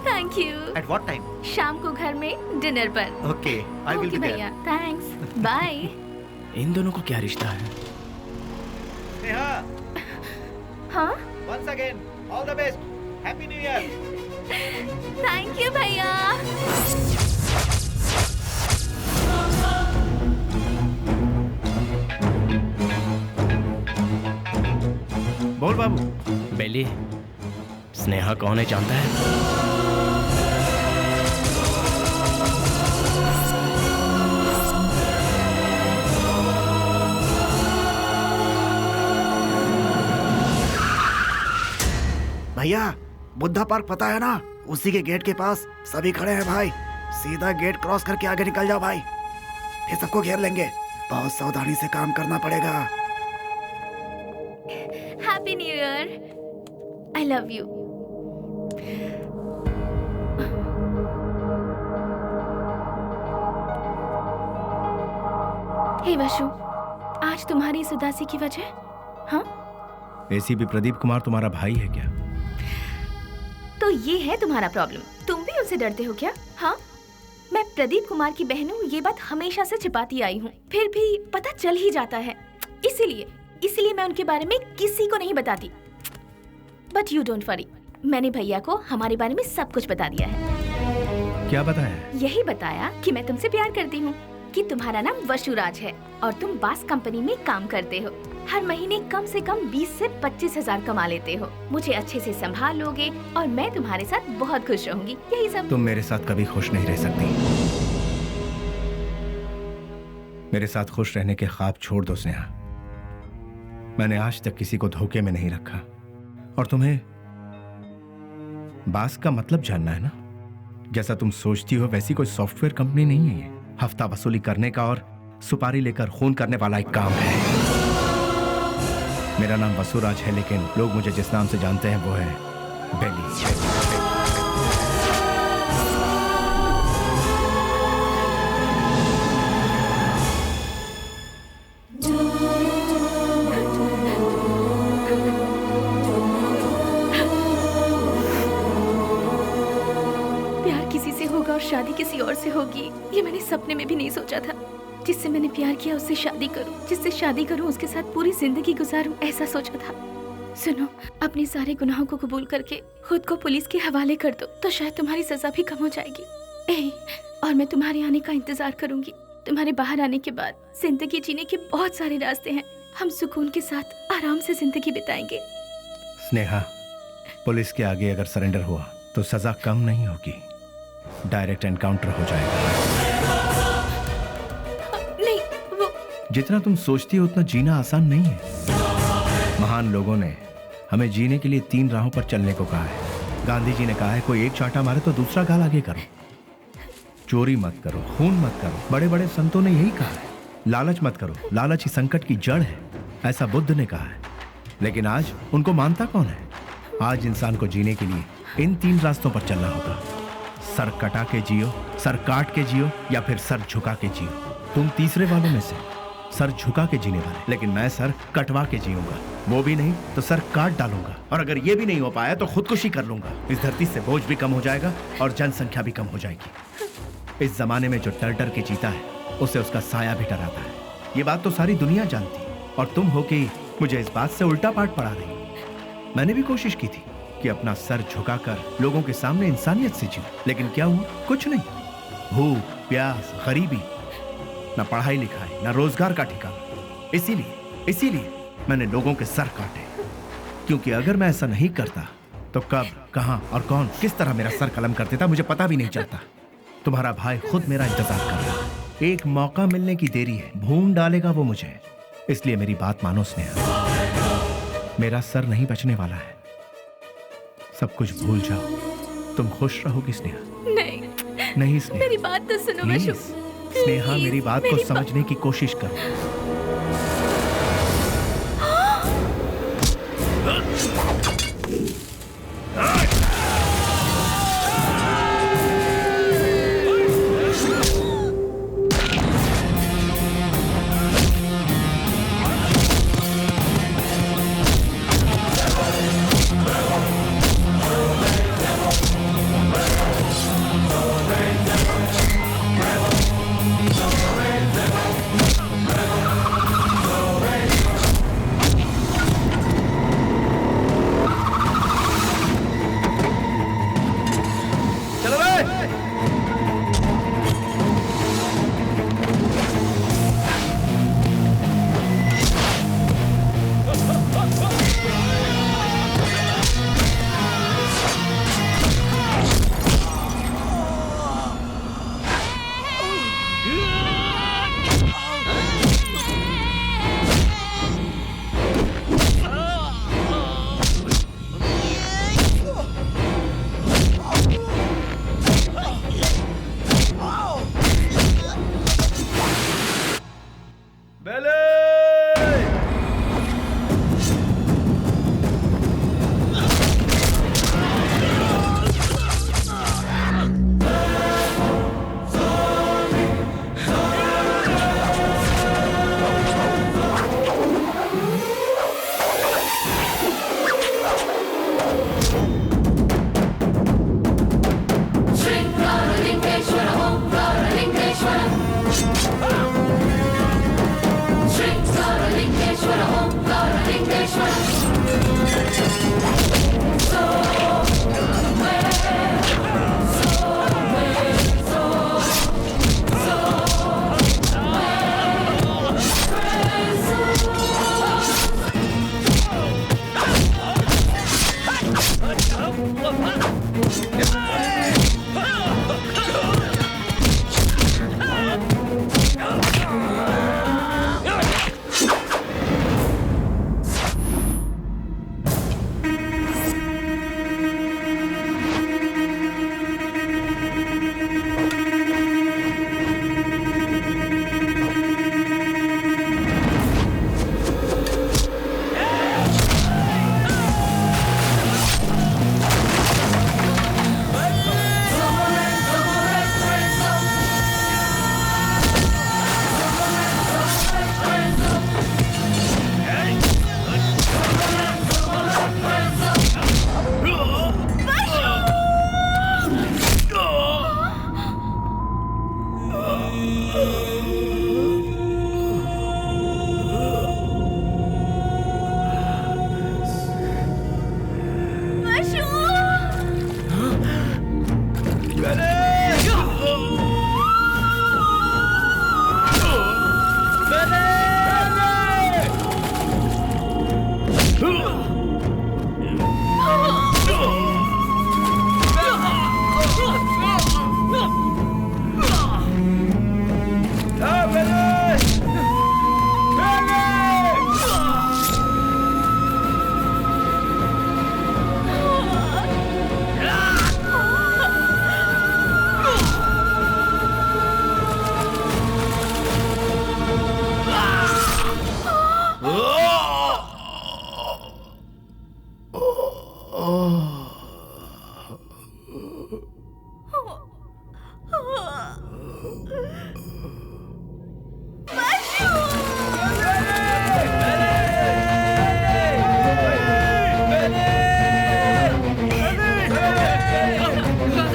Thank you. At what time? शाम को घर में डिनर पर। Okay, I will be there. भैया, थैंक्स। बाय। इन दोनों को क्या रिश्ता है? नेहा। हाँ? Once again all the best. Happy new year. Thank you भैया। बोल बाबू। बेली, स्नेहा कौन है जानता है? भैया, बुद्धा पार्क पता है ना? उसी के गेट के पास सभी खड़े हैं भाई। सीधा गेट क्रॉस करके आगे निकल जाओ भाई, फिर सबको घेर लेंगे। बहुत सावधानी से काम करना पड़ेगा। Happy new year. I love you. Hey Vashu, आज तुम्हारी इस उदासी की वजह? हाँ? एसीपी प्रदीप कुमार तुम्हारा भाई है क्या? तो ये है तुम्हारा प्रॉब्लम। तुम भी उनसे डरते हो क्या? हाँ? मैं प्रदीप कुमार की बहन हूँ, ये बात हमेशा से छिपाती आई हूँ, फिर भी पता चल ही जाता है। इसीलिए मैं उनके बारे में किसी को नहीं बताती। बट यू डोंट वरी, मैंने भैया को हमारे बारे में सब कुछ बता दिया है। क्या बताया? यही बताया कि मैं तुमसे प्यार करती हूँ, कि तुम्हारा नाम वशुराज है और तुम बास कंपनी में काम करते हो। हर महीने कम से कम 20 से 25 हजार कमा लेते हो। मुझे अच्छे से संभाल लोगे और मैं तुम्हारे साथ बहुत खुश रहूंगी। यही सब। तुम मेरे साथ कभी खुश नहीं रह सकती। मेरे साथ खुश रहने के ख्वाब छोड़ दो स्नेहा। मैंने आज तक किसी को धोखे में नहीं रखा। और तुम्हें बास का मतलब जानना है ना? जैसा तुम सोचती हो वैसी कोई सॉफ्टवेयर कंपनी नहीं है ये। हफ्ता वसूली करने का और सुपारी लेकर खून करने वाला एक काम है। मेरा नाम वसुराज है, लेकिन लोग मुझे जिस नाम से जानते हैं वो है बेली। प्यार किसी से होगा और शादी किसी और से होगी, ये मैंने सपने में भी नहीं सोचा था। जिससे मैंने प्यार किया उससे शादी करूं, जिससे शादी करूं उसके साथ पूरी जिंदगी गुजारूं, ऐसा सोचा था। सुनो, अपने सारे गुनाहों को कबूल करके खुद को पुलिस के हवाले कर दो, तो शायद तुम्हारी सजा भी कम हो जाएगी। और मैं तुम्हारे आने का इंतजार करूंगी। तुम्हारे बाहर आने के बाद जिंदगी जीने के बहुत सारे रास्ते हैं। हम सुकून के साथ आराम से जिंदगी बिताएंगे। स्नेहा, पुलिस के आगे अगर सरेंडर हुआ तो सजा कम नहीं होगी, डायरेक्ट एनकाउंटर हो जाएगा। नहीं, वो जितना तुम सोचती हो उतना जीना आसान नहीं है। महान लोगों ने हमें जीने के लिए 3 राहों पर चलने को कहा है। गांधी जी ने कहा है, कोई एक चांटा मारे तो दूसरा गाल आगे करो, चोरी मत करो, खून मत करो। बड़े बड़े संतों ने यही कहा है। लालच मत करो, लालच ही संकट की जड़ है, ऐसा बुद्ध ने कहा है। लेकिन आज उनको मानता कौन है? आज इंसान को जीने के लिए इन 3 रास्तों पर चलना होगा। सर कटा के जियो, सर काट के जियो, या फिर सर झुका के जियो। तुम तीसरे वालों में से, सर झुका के जीने वाले। लेकिन मैं सर कटवा के जीऊंगा, वो भी नहीं तो सर काट डालूंगा। और अगर ये भी नहीं हो पाया तो खुदकुशी कर लूंगा। इस धरती से बोझ भी कम हो जाएगा और जनसंख्या भी कम हो जाएगी। इस जमाने में जो डर डर के जीता है उसे उसका साया भी डराता है। ये बात तो सारी दुनिया जानती है, और तुम हो कि मुझे इस बात से उल्टा पाठ पढ़ा रही। मैंने भी कोशिश की थी कि अपना सर झुकाकर लोगों के सामने इंसानियत से जीऊं, लेकिन क्या हुआ? कुछ नहीं। भूख, प्यास, गरीबी, न पढ़ाई लिखाई, न रोजगार का ठिकाना। इसीलिए मैंने लोगों के सर काटे, क्योंकि अगर मैं ऐसा नहीं करता तो कब, कहां और कौन किस तरह मेरा सर कलम कर देता मुझे पता भी नहीं चलता। तुम्हारा भाई खुद मेरा इंतजार कर रहा है। एक मौका मिलने की देरी है, भून डालेगा वो मुझे। इसलिए मेरी बात मानो स्नेहा, मेरा सर नहीं बचने वाला है। सब कुछ भूल जाओ, तुम खुश रहोगी स्नेहा। नहीं स्नेहा, मेरी बात तो सुनो वशु। स्नेहा, मेरी बात को समझने की कोशिश करो।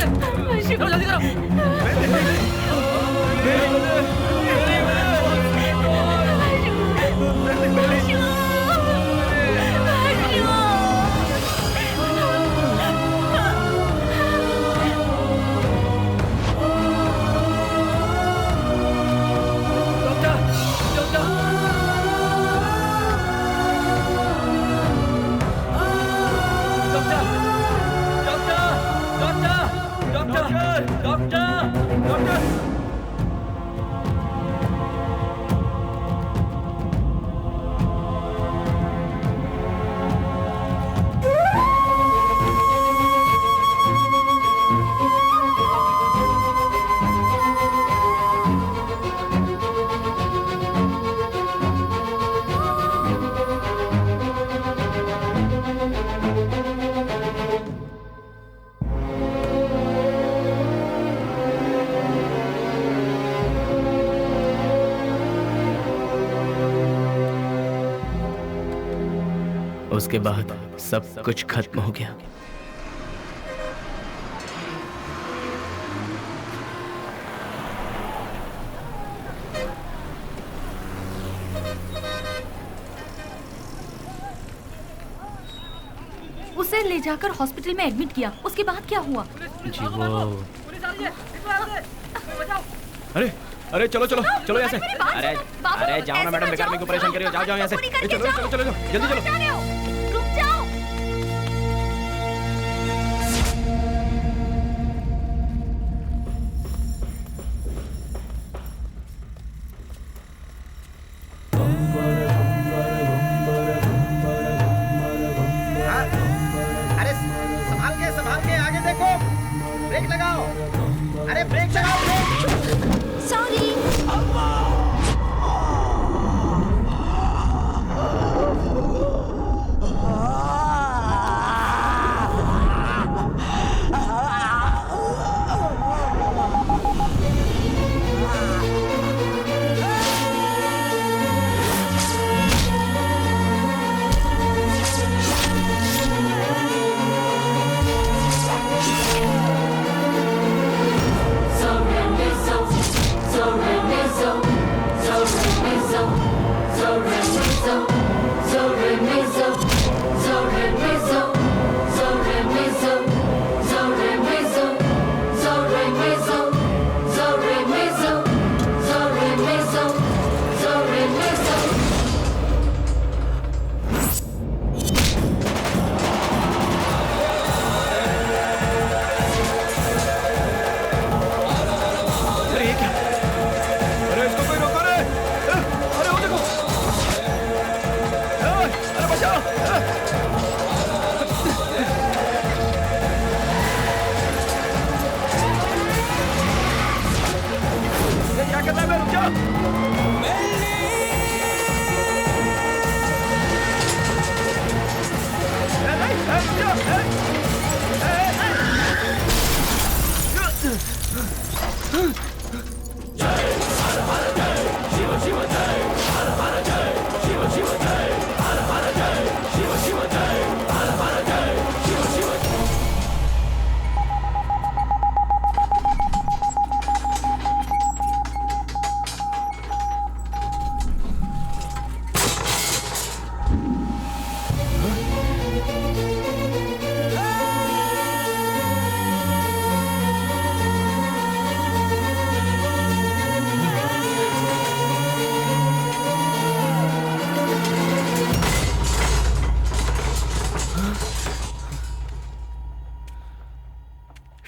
से करो जल्दी करो। उसके बाद सब कुछ खत्म हो गया। उसे ले जाकर हॉस्पिटल में एडमिट किया। उसके बाद क्या हुआ? जी वो अरे अरे चलो चलो चलो यहाँ से। अरे अरे जाओ ना मैडम, बेकार मेरे को परेशान करियो। जाओ जाओ यहाँ से। चलो चलो चलो जल्दी चलो। रुक जाओ। अरे संभाल के आगे देखो। ब्रेक लगाओ। अरे ब्रेक लगाओ, ब्रेक। सॉरी।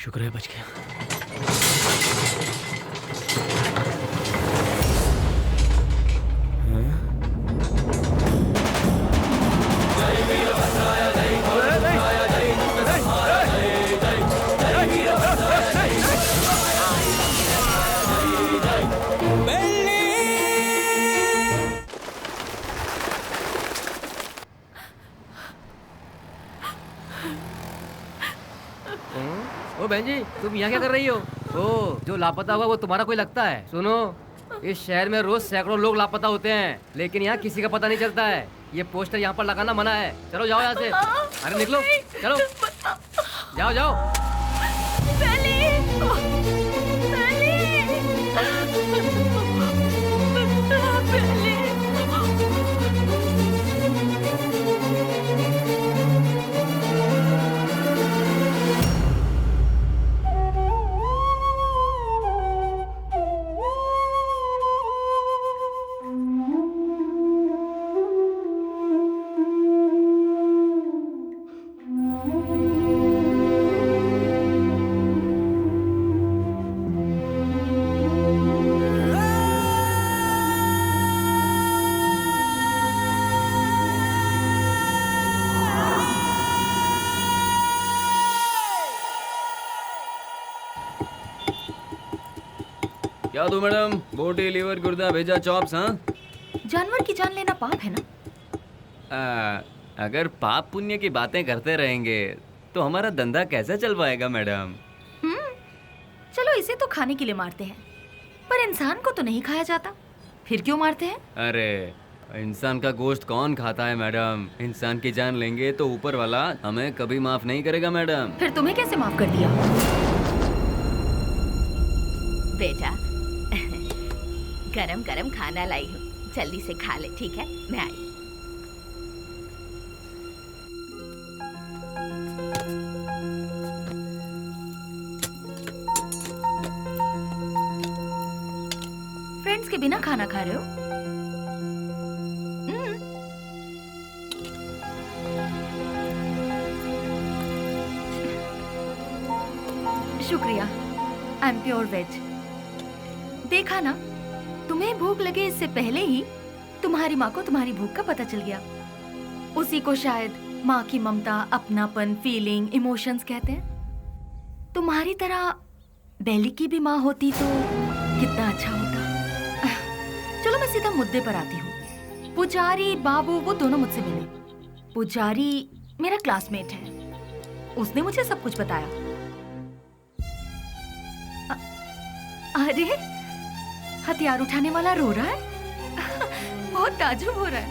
शुक्र है बच गया। ओ बहन जी, तुम यहाँ क्या कर रही हो? ओ, जो लापता हुआ वो तुम्हारा कोई लगता है? सुनो, इस शहर में रोज सैकड़ों लोग लापता होते हैं, लेकिन यहाँ किसी का पता नहीं चलता है। ये पोस्टर यहाँ पर लगाना मना है। चलो जाओ यहाँ से। अरे निकलो, चलो जाओ जाओ। क्या दो मैडम? बोटी, लीवर, गुर्दा, भेजा, चॉप्स? हाँ, जानवर की जान लेना पाप है ना? अगर पाप पुण्य की बातें करते रहेंगे तो हमारा धंधा कैसे चल पाएगा मैडम? चलो इसे तो खाने के लिए मारते हैं, पर इंसान को तो नहीं खाया जाता, फिर क्यों मारते हैं? अरे इंसान का गोश्त कौन खाता है मैडम? इंसान की जान लेंगे तो ऊपर वाला हमें कभी माफ नहीं करेगा मैडम। फिर तुम्हें कैसे माफ कर दिया? बेटा गरम गरम खाना लाई हूँ, जल्दी से खा ले, ठीक है? मैं आई। फ्रेंड्स के बिना खाना खा रहे हो? शुक्रिया, आई एम प्योर वेज। देखा ना, तुम्हें भूख लगे इससे पहले ही तुम्हारी माँ को तुम्हारी भूख का पता चल गया। उसी को शायद माँ की ममता, अपनापन, फीलिंग, इमोशंस कहते हैं। तुम्हारी तरह बेली की भी माँ होती तो कितना अच्छा होता। चलो मैं सीधा मुद्दे पर आती हूँ। पुजारी बाबू वो दोनों मुझसे मिले। पुजारी मेरा क्लासमेट है, उसने मुझे सब कुछ बताया। अरे हथियार उठाने वाला रो रहा है। बहुत ताज्जुब हो रहा है।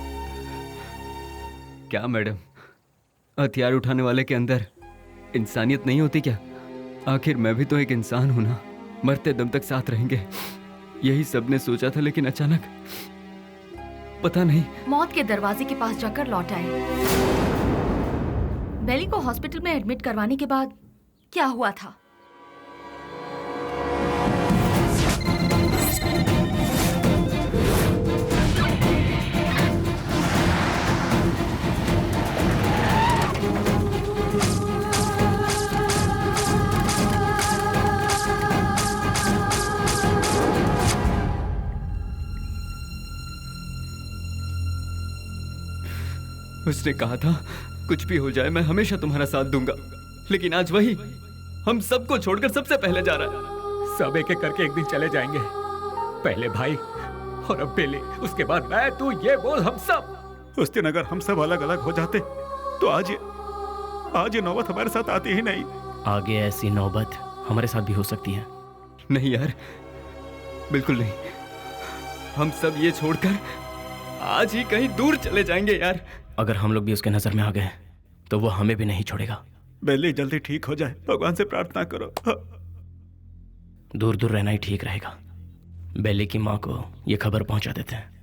क्या मैडम, हथियार उठाने वाले के अंदर इंसानियत नहीं होती क्या? आखिर मैं भी तो एक इंसान हूं ना, मरते दम तक साथ रहेंगे, यही सबने सोचा था, लेकिन अचानक पता नहीं। मौत के दरवाजे के पास जाकर लौट आए। बेली को हॉस्पिटल में एडमिट करवाने के बाद क्या हुआ था? उसने कहा था कुछ भी हो जाए मैं हमेशा तुम्हारा साथ दूंगा, लेकिन आज वही हम सबको छोड़कर सबसे पहले जा रहा है। सब एक एक करके एक दिन चले जाएंगे, पहले भाई और अब बेली, उसके बाद मैं, तू, ये बोल हम सब। उस दिन अगर हम सब अलग अलग हो जाते तो आज ये नौबत हमारे साथ आती ही नहीं। आगे ऐसी नौबत हमारे साथ भी हो सकती है। नहीं यार, बिल्कुल नहीं। हम सब ये छोड़कर आज ही कहीं दूर चले जाएंगे यार। अगर हम लोग भी उसके नजर में आ गए तो वो हमें भी नहीं छोड़ेगा। बेली जल्दी ठीक हो जाए, भगवान से प्रार्थना करो। दूर दूर रहना ही ठीक रहेगा। बेली की माँ को ये खबर पहुंचा देते हैं।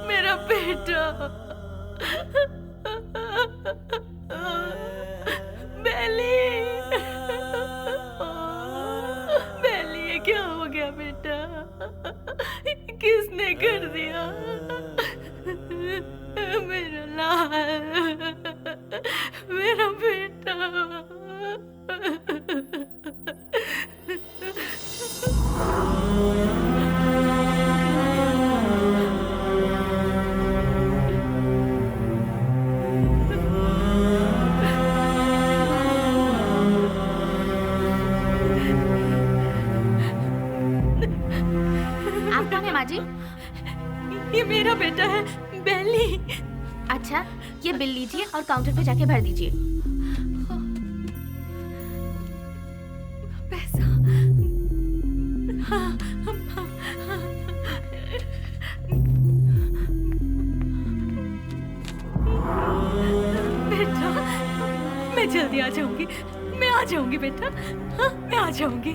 मेरा बेटा, बेली, बेली ये क्या हो गया बेटा? किसने कर दिया? मेरा लाल, मेरा बेटा। आप कौन है माँ जी? ये मेरा बेटा है, बेली। अच्छा, ये बिल लीजिए और काउंटर पे जाके भर दीजिए। पैसा? जल्दी आ जाऊंगी, मैं आ जाऊंगी बेटा, हाँ, मैं आ जाऊंगी।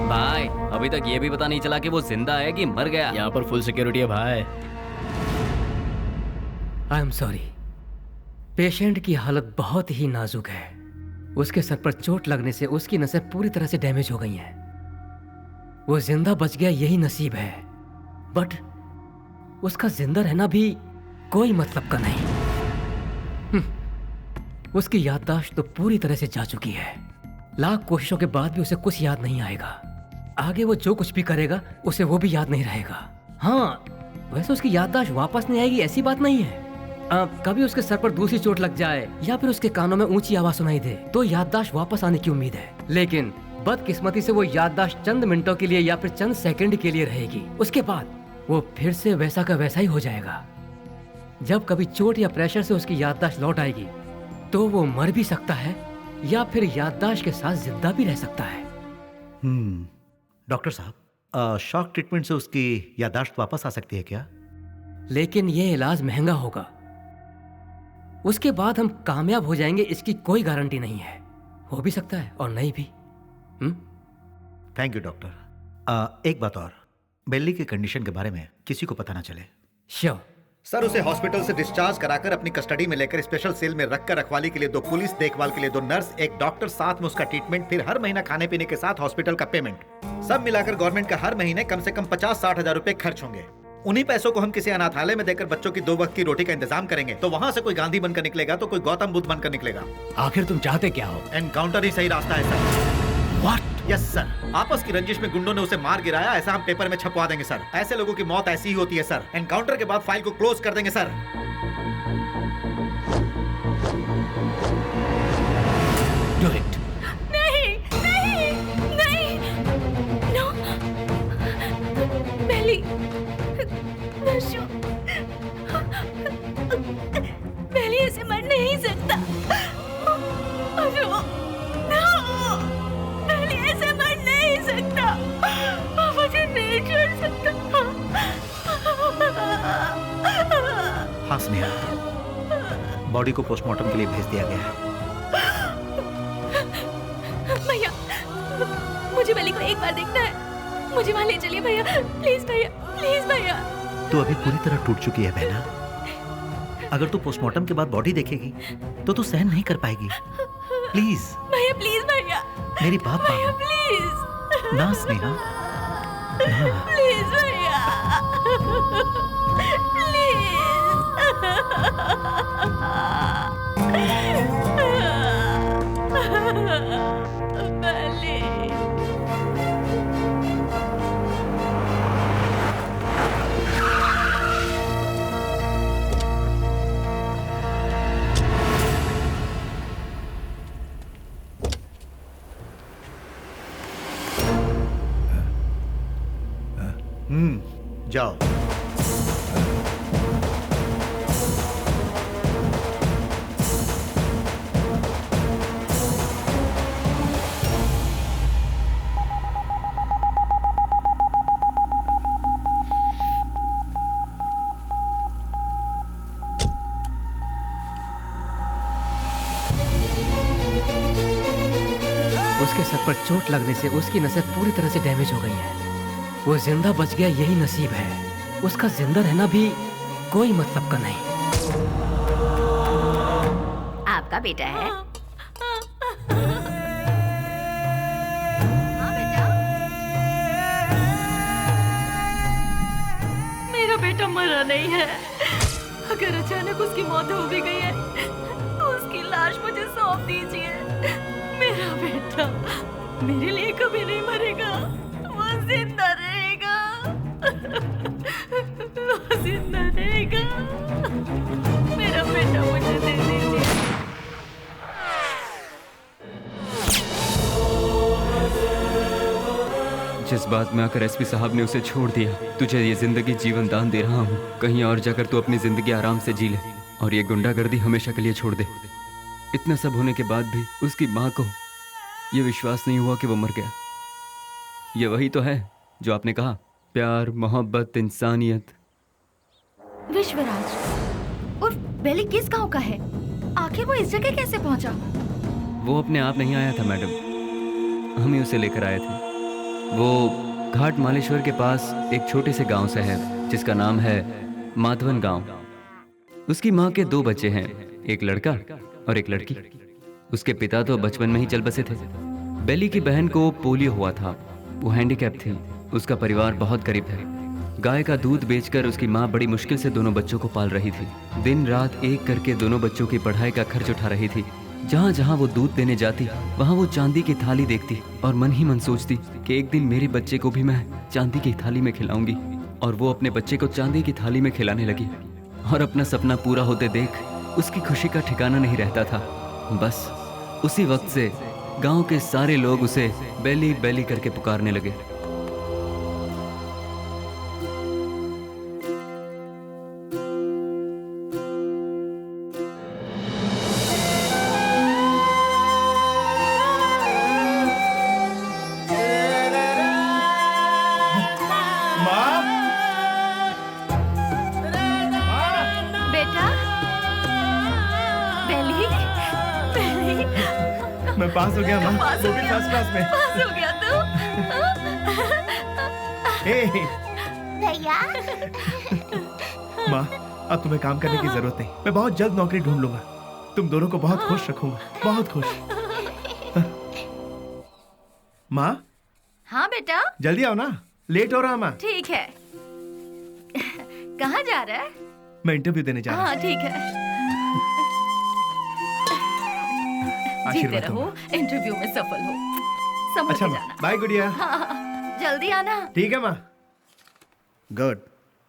भाई अभी तक ये भी पता नहीं चला कि वो जिंदा है कि मर गया। यहाँ पर फुल सिक्योरिटी है भाई। आई एम सॉरी, पेशेंट की हालत बहुत ही नाजुक है। उसके सर पर चोट लगने से उसकी नसें पूरी तरह से डैमेज हो गई हैं। वो जिंदा बच गया यही नसीब है, बट उसका जिंदा रहना भी कोई मतलब का नहीं। उसकी याददाश्त तो पूरी तरह से जा चुकी है। लाख कोशिशों के बाद भी उसे कुछ याद नहीं आएगा। आगे वो जो कुछ भी करेगा उसे वो भी याद नहीं रहेगा। हाँ, वैसे उसकी याददाश्त वापस नहीं आएगी ऐसी बात नहीं है। कभी उसके सर पर दूसरी चोट लग जाए या फिर उसके कानों में ऊंची आवाज सुनाई दे तो याददाश्त वापस आने की उम्मीद है, लेकिन बदकिस्मती से वो याददाश्त चंद मिनटों के लिए या फिर चंद सेकंड के लिए रहेगी। उसके बाद वो फिर से वैसा का वैसा ही हो जाएगा। जब कभी चोट या प्रेशर से उसकी याददाश्त लौट आएगी तो वो मर भी सकता है या फिर याददाश्त के साथ जिंदा भी रह सकता है। डॉक्टर साहब, शॉक ट्रीटमेंट से उसकी याददाश्त वापस आ सकती है क्या? लेकिन ये इलाज महंगा होगा। उसके बाद हम कामयाब हो जाएंगे इसकी कोई गारंटी नहीं है। हो भी सकता है और नहीं भी। Thank you doctor. एक बात और, बेली की कंडीशन के बारे में किसी को पता ना चले। श्योर सर, उसे हॉस्पिटल से डिस्चार्ज कराकर अपनी कस्टडी में लेकर स्पेशल सेल में रखकर रखवाली के लिए 2 पुलिस, देखभाल के लिए 2 नर्स, एक डॉक्टर, साथ में उसका ट्रीटमेंट, फिर हर महीना खाने पीने के साथ हॉस्पिटल का पेमेंट, सब मिलाकर गवर्नमेंट का हर महीने कम से कम 50-60 हजार रुपए खर्च होंगे। उन्हीं पैसों को हम किसी अनाथालय में देकर बच्चों की 2 वक्त की रोटी का इंतजाम करेंगे तो वहाँ से कोई गांधी बनकर निकलेगा तो कोई गौतम बुद्ध बनकर निकलेगा। आखिर तुम चाहते क्या हो? एनकाउंटर ही सही रास्ता है सर। What? यस सर, आपस की रंजिश में गुंडों ने उसे मार गिराया, ऐसा हम पेपर में छपवा देंगे सर। ऐसे लोगों की मौत ऐसी ही होती है सर। एनकाउंटर के बाद फाइल को क्लोज कर देंगे सर। Do it. नहीं नहीं नहीं, नो, बेली, नशो, बेली ऐसे मर नहीं सकता। अशो, नो, बेली ऐसे मर नहीं सकता। मुझे नहीं छोड़ सकता। हाँ स्नेहा, बॉडी को पोस्टमार्टम के लिए भेज दिया गया है। भैया, मुझे बेली को एक बार देखना है। मुझे वहाँ ले चलिए भैया, प्लीज भैया, प्लीज भैया। तू अभी पूरी तरह टूट चुकी है बहना। अगर तू पोस्टमार्टम के बाद बॉडी देखेगी तो तू सहन नहीं कर पाएगी। प्लीज भैया, प्लीज भैया, मेरी बात भैया, मानो प्लीज ना स्नेहा, ना। प्लीज भैया, जाओ। उसके सर पर चोट लगने से उसकी नसें पूरी तरह से डैमेज हो गई हैं। वो जिंदा बच गया यही नसीब है। उसका जिंदा रहना भी कोई मतलब का नहीं। आपका बेटा है? हाँ बेटा, मेरा बेटा मरा नहीं है। अगर अचानक उसकी मौत हो भी गई है तो उसकी लाश मुझे सौंप दीजिए। मेरा बेटा मेरे लिए कभी नहीं मरेगा, वो जिंदा रहेगा, वो जिंदा रहेगा। मेरा बेटा मुझे दे दीजिए। जिस बात में आकर एसपी साहब ने उसे छोड़ दिया, तुझे ये जिंदगी जीवन दान दे रहा हूँ। कहीं और जाकर तू अपनी जिंदगी आराम से जी ले और ये गुंडागर्दी हमेशा के लिए छोड़ दे। इतना सब होने के बाद भी उसकी माँ को ये विश्वास नहीं हुआ कि वो मर गया। ये वही तो है जो आपने कहा, प्यार, मोहब्बत, इंसानियत। विश्वराज और बेली किस गांव का है? आखिर वो इस जगह कैसे पहुंचा? वो अपने आप नहीं आया था मैडम, हम ही उसे लेकर आए थे। वो घाट मालेश्वर के पास एक छोटे से गांव से है जिसका नाम है माधवन गांव। उसकी माँ के 2 बच्चे हैं, एक लड़का और एक लड़की। उसके पिता तो बचपन में ही चल बसे थे। बेली की बहन को पोलियो हुआ था, वो हैंडीकैप थी। उसका परिवार बहुत गरीब है। गाय का दूध बेचकर उसकी माँ बड़ी मुश्किल से दोनों बच्चों को पाल रही थी। दिन रात एक करके दोनों बच्चों की पढ़ाई का खर्च उठा रही थी। जहाँ जहाँ वो दूध देने जाती वहाँ वो चांदी की थाली देखती और मन ही मन सोचती कि एक दिन मेरे बच्चे को भी मैं चांदी की थाली में खिलाऊंगी। और वो अपने बच्चे को चांदी की थाली में खिलाने लगी और अपना सपना पूरा होते देख उसकी खुशी का ठिकाना नहीं रहता था। बस उसी वक्त से गांव के सारे लोग उसे बेली बेली करके पुकारने लगे। मैं पास हो गया माँ, वो भी फर्स्ट क्लास में। पास हो गया तू? भैया। माँ, अब तुम्हें काम करने की जरूरत नहीं। मैं बहुत जल्द नौकरी ढूंढ लूंगा। तुम दोनों को बहुत खुश रखूंगा, बहुत खुश। माँ। हाँ बेटा। जल्दी आओ ना, लेट हो रहा माँ। ठीक है। कहाँ जा रहा है? मैं इंटरव्यू देने जा रहा हूँ। हाँ ठीक है। जीते रहो, इंटरव्यू में सफल हो। समझ अच्छा के जाना। बाय गुड़िया। हाँ, जल्दी आना। ठीक है माँ। Good,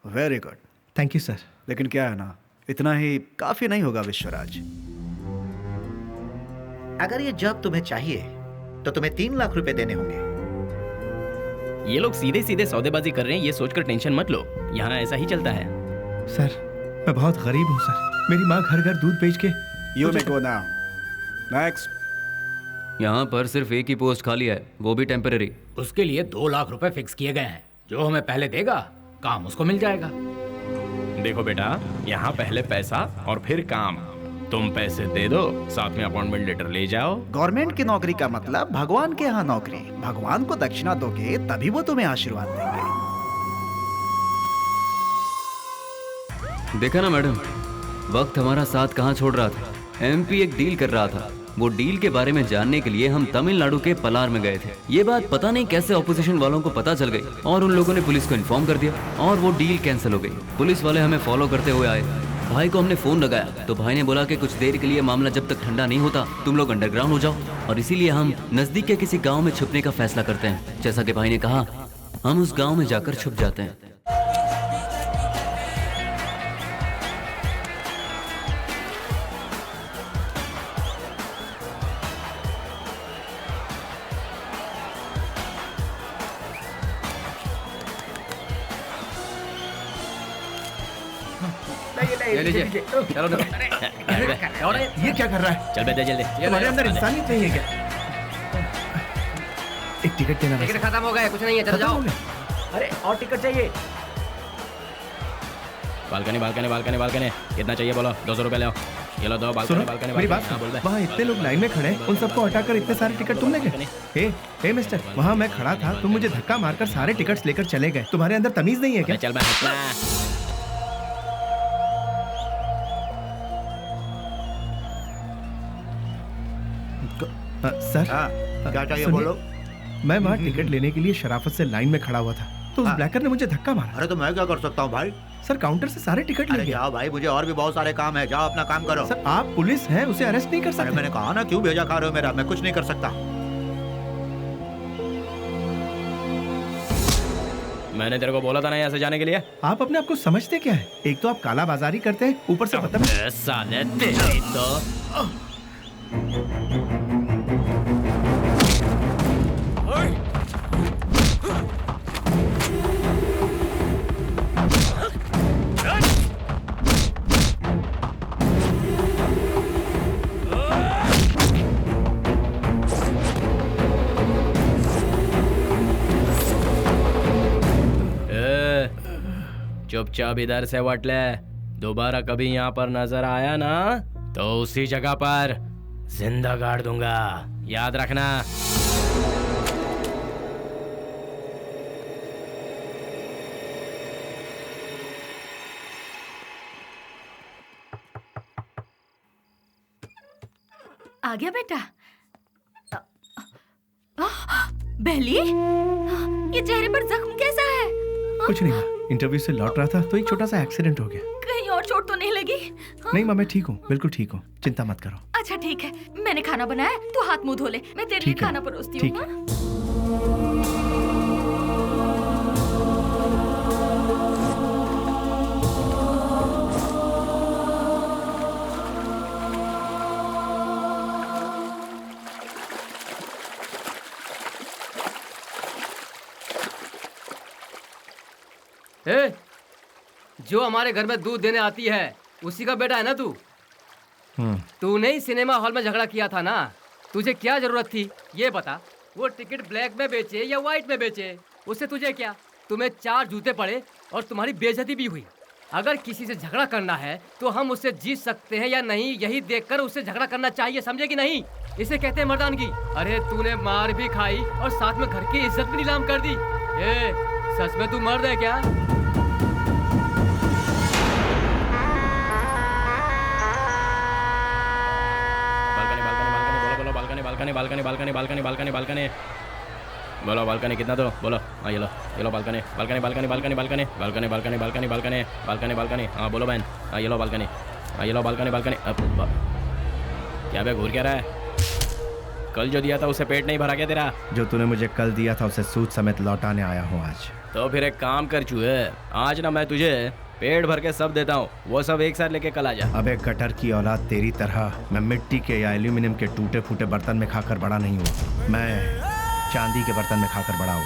very good. Thank you sir. लेकिन क्या है ना, इतना ही काफी नहीं होगा विश्वराज। अगर ये जॉब तुम्हें चाहिए तो तुम्हें 3 लाख रुपए देने होंगे। ये लोग सीधे सीधे सौदेबाजी कर रहे हैं, ये सोचकर टेंशन मत लो। यहाँ ऐसा ही चलता है। सर, मैं बहुत गरीब हूँ सर। मेरी माँ घर घर दूध बेच के। You may go now. Next. यहाँ पर सिर्फ एक ही पोस्ट खाली है, वो भी टेम्पररी। उसके लिए 2 लाख रुपए फिक्स किए गए हैं। जो हमें पहले देगा काम उसको मिल जाएगा। देखो बेटा, यहाँ पहले पैसा और फिर काम। तुम पैसे दे दो, साथ में अपॉइंटमेंट लेटर ले जाओ। गवर्नमेंट की नौकरी का मतलब भगवान के यहाँ नौकरी। भगवान को दक्षिणा दोगे तभी वो तुम्हें आशीर्वाद देंगे। देखा ना मैडम, वक्त हमारा साथ कहाँ छोड़ रहा था। एमपी एक डील कर रहा था। वो डील के बारे में जानने के लिए हम तमिलनाडु के पलार में गए थे। ये बात पता नहीं कैसे ऑपोजिशन वालों को पता चल गई और उन लोगों ने पुलिस को इन्फॉर्म कर दिया और वो डील कैंसिल हो गई। पुलिस वाले हमें फॉलो करते हुए आए। भाई को हमने फोन लगाया तो भाई ने बोला कि कुछ देर के लिए मामला जब तक ठंडा नहीं होता तुम लोग अंडरग्राउंड हो जाओ, और इसीलिए हम नजदीक के किसी गाँव में छुपने का फैसला करते हैं। जैसा कि भाई ने कहा, हम उस गाँव में जाकर छुप जाते हैं। ले लीजिए। चलो ये क्या कर रहा है? चल बेटा जल्दी। तुम्हारे अंदर इंसानियत नहीं है क्या? एक टिकट देना। टिकट खत्म हो गए, कुछ नहीं है, चलो जाओ। अरे और टिकट चाहिए। बालकनी बालकनी बालकनी बालकनी कितना चाहिए बोलो? 200 रुपए ले आओ। ये लो दो बालकनी बालकनी। मेरी बात, वहाँ इतने लोग लाइन में खड़े हैं, उन सबको हटाकर इतने सारे टिकट तुम लेके? हे मिस्टर, वहाँ मैं खड़ा था, तुम मुझे धक्का मारकर सारे टिकट्स लेकर चले गए। तुम्हारे अंदर तमीज नहीं है क्या? चल मैं सर, क्या चाहिए बोलो? मैं वहाँ टिकट लेने के लिए शराफत से लाइन में खड़ा हुआ था तो उस ब्लैकर ने मुझे धक्का मारा। अरे तो मैं क्या कर सकता हूँ भाई? सर, काउंटर से सारे टिकट ले गया। जाओ भाई, मुझे और भी बहुत सारे काम है, जाओ अपना काम करो। सर, आप पुलिस हैं, उसे अरेस्ट नहीं कर सकते। मैंने कहा ना, क्यों भेजा खा रहे हो मेरा? मैं कुछ नहीं कर सकता। मैंने तेरे को बोला था ना यहाँ से जाने के लिए। आप अपने आप को समझते क्या है? एक तो आप काला बाजारी करते हैं, ऊपर से साले तेरी तो चुपचाप इधर से वट ले। दोबारा कभी यहाँ पर नजर आया ना तो उसी जगह पर जिंदा गाड़ दूंगा, याद रखना। आ गया बेटा। बेली, ये चेहरे पर जख्म कैसा है? कुछ नहीं माँ, इंटरव्यू से लौट रहा था तो एक छोटा सा एक्सीडेंट हो गया। कहीं और चोट तो नहीं लगी? नहीं माँ, मैं ठीक हूँ, बिल्कुल ठीक हूँ, चिंता मत करो। अच्छा ठीक है, मैंने खाना बनाया, तू हाथ मुंह धो ले, मैं तेरे लिए खाना परोसती हूँ। ए, जो हमारे घर में दूध देने आती है उसी का बेटा है ना तू? तूने ही सिनेमा हॉल में झगड़ा किया था ना, तुझे क्या जरूरत थी ये बता? वो टिकट ब्लैक में बेचे या व्हाइट में बेचे, उससे तुझे क्या? तुम्हें 4 जूते पड़े और तुम्हारी बेइज्जती भी हुई। अगर किसी से झगड़ा करना है तो हम उससे जीत सकते हैं या नहीं, यही देखकर उससे झगड़ा करना चाहिए, समझे कि नहीं? इसे कहते हैं मर्दानगी। अरे तूने मार भी खाई और साथ में घर की इज्जत भी नीलाम कर दी। ए, सच में तू मर्द है क्या? Balcony balcony balcony balcony balcony बोलो, बालकनी कितना दो बोलो? हाँ ये लो balcony balcony balcony balcony balcony balcony balcony balcony balcony balcony balcony हाँ बोलो बहन। हाँ ये लो बालकनी, हाँ ये लो बालकनी बालकनी। क्या बे घूर क्या रहा है? कल जो दिया था उसे पेट नहीं भरा क्या तेरा? जो तूने मुझे कल दिया था उसे सूद समेत लौटाने आया हूँ आज। तो फिर एक काम कर चूहे, आज ना मैं तुझे पेट भर के सब देता हूँ, वो सब एक साथ लेके कल आ जा। अबे कटर की औलाद, तेरी तरह मैं मिट्टी के या एल्यूमिनियम के टूटे फूटे बर्तन में खाकर बड़ा नहीं हूँ, मैं चांदी के बर्तन में खाकर बड़ा हूँ।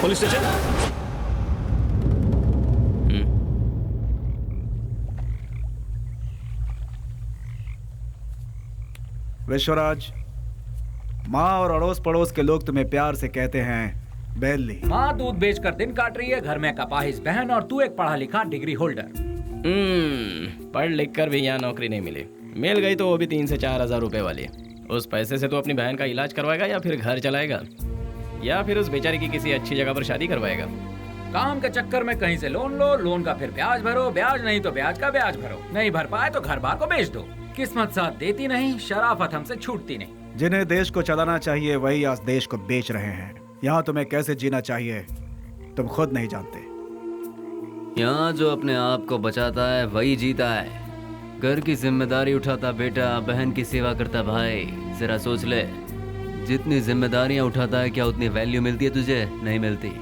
Police station. विश्वराज, माँ और अड़ोस पड़ोस के लोग तुम्हें प्यार से कहते हैं बेली। माँ दूध बेचकर दिन काट रही है, घर में कपाहिस बहन, और तू एक पढ़ा लिखा डिग्री होल्डर। पढ़ लिख कर भी यहाँ नौकरी नहीं मिली। मिल गई तो वो भी 3 से 4 हजार रुपए वाली। उस पैसे से तो अपनी बहन का इलाज करवाएगा या फिर घर चलाएगा, या फिर उस बेचारी की किसी अच्छी जगह पर शादी करवाएगा। काम के चक्कर में कहीं से लोन लो, लोन का फिर ब्याज भरो, ब्याज नहीं तो ब्याज का ब्याज भरो, नहीं भर पाए तो घर बार को बेच दो। किस्मत साथ देती नहीं, शराफत हमसे छूटती नहीं। जिन्हें देश को चलाना चाहिए वही आज देश को बेच रहे हैं। यहाँ तुम्हें कैसे जीना चाहिए तुम खुद नहीं जानते। यहाँ जो अपने आप को बचाता है वही जीता है। घर की जिम्मेदारी उठाता बेटा, बहन की सेवा करता भाई। जरा सोच ले, जितनी जिम्मेदारियां उठाता है क्या उतनी वैल्यू मिलती है तुझे? नहीं मिलती।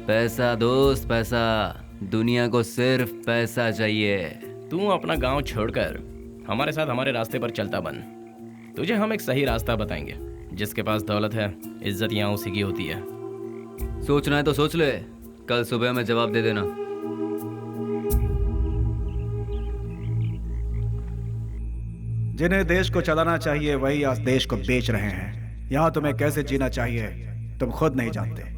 पैसा दोस्त पैसा, दुनिया को सिर्फ पैसा चाहिए। तू अपना गांव छोड़कर हमारे साथ हमारे रास्ते पर चलता बन। तुझे हम एक सही रास्ता बताएंगे। जिसके पास दौलत है, इज्जत यहाँ उसी की होती है। सोचना है तो सोच ले, कल सुबह में जवाब दे देना। जिन्हें देश को चलाना चाहिए वही आज देश को बेच रहे हैं। यहाँ तुम्हें कैसे जीना चाहिए तुम खुद नहीं जानते।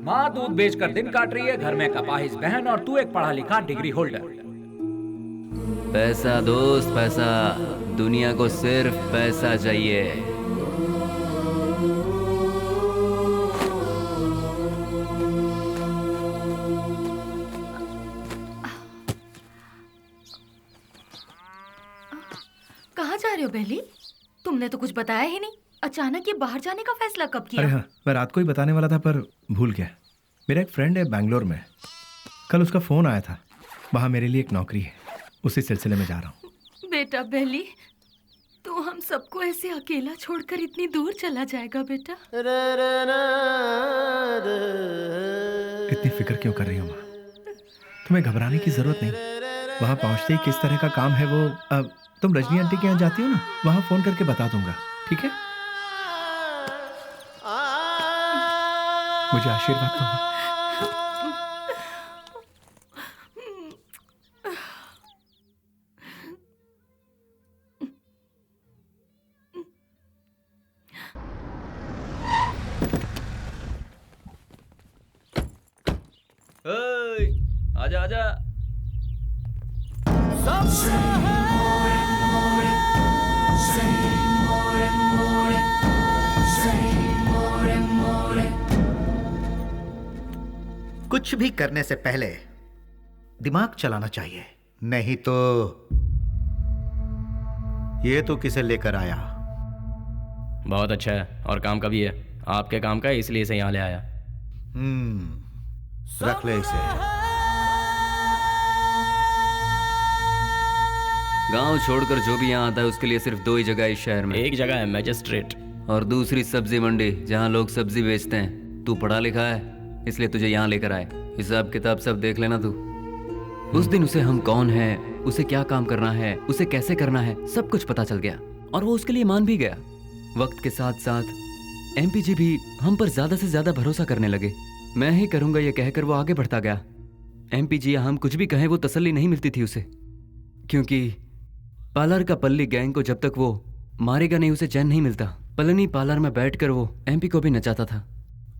माँ दूध बेचकर दिन काट रही है, घर में कपाहिस बहन, और तू एक पढ़ा लिखा डिग्री होल्डर। पैसा दोस्त पैसा, दुनिया को सिर्फ पैसा चाहिए। कहाँ जा रहे हो बेली? तुमने तो कुछ बताया ही नहीं। अचानक ये बाहर जाने का फैसला कब किया? अरे हाँ, मैं रात को ही बताने वाला था पर भूल गया। मेरा एक फ्रेंड है बैंगलोर में, कल उसका फोन आया था। वहाँ मेरे लिए एक नौकरी है, उसी सिलसिले में जा रहा हूँ। बेटा बेली, तू हम सबको ऐसे अकेला छोड़कर इतनी दूर चला जाएगा बेटा? इतनी फिक्र क्यों कर रही हो माँ? तुम्हें घबराने की जरूरत नहीं। वहाँ पहुँचते ही किस तरह का काम है वो, अब तुम रजनी आंटी के यहाँ जाती हो ना, वहाँ फोन करके बता दूंगा, ठीक है? मुझे आशीर्वाद दो माँ। आजा आजा। कुछ भी करने से पहले दिमाग चलाना चाहिए, नहीं तो ये तो किसे लेकर आया? बहुत अच्छा है और काम का भी है। आपके काम का है इसलिए इसे यहाँ ले आया। रख ले इसे। गांव छोड़कर जो भी यहाँ आता है उसके लिए सिर्फ 2 ही जगह है इस शहर में। एक जगह है मैजिस्ट्रेट और दूसरी सब्जी मंडी, जहाँ लोग सब्जी बेचते हैं। तू पढ़ा लिखा है इसलिए तुझे यहाँ लेकर आए। हिसाब किताब सब देख लेना तू। उस दिन उसे हम कौन है, उसे क्या काम करना है, उसे कैसे करना है, सब कुछ पता चल गया और वो उसके लिए मान भी गया। वक्त के साथ साथ एमपी जी भी हम पर ज्यादा से ज्यादा भरोसा करने लगे। मैं ही करूंगा ये कहकर वो आगे बढ़ता गया। एमपी जी हम कुछ भी कहें वो तसल्ली नहीं मिलती थी उसे, क्योंकि पार्लर का पल्ली गैंग को जब तक वो मारेगा नहीं उसे चैन नहीं मिलता। पलनी पार्लर में बैठकर वो एमपी को भी नचाता था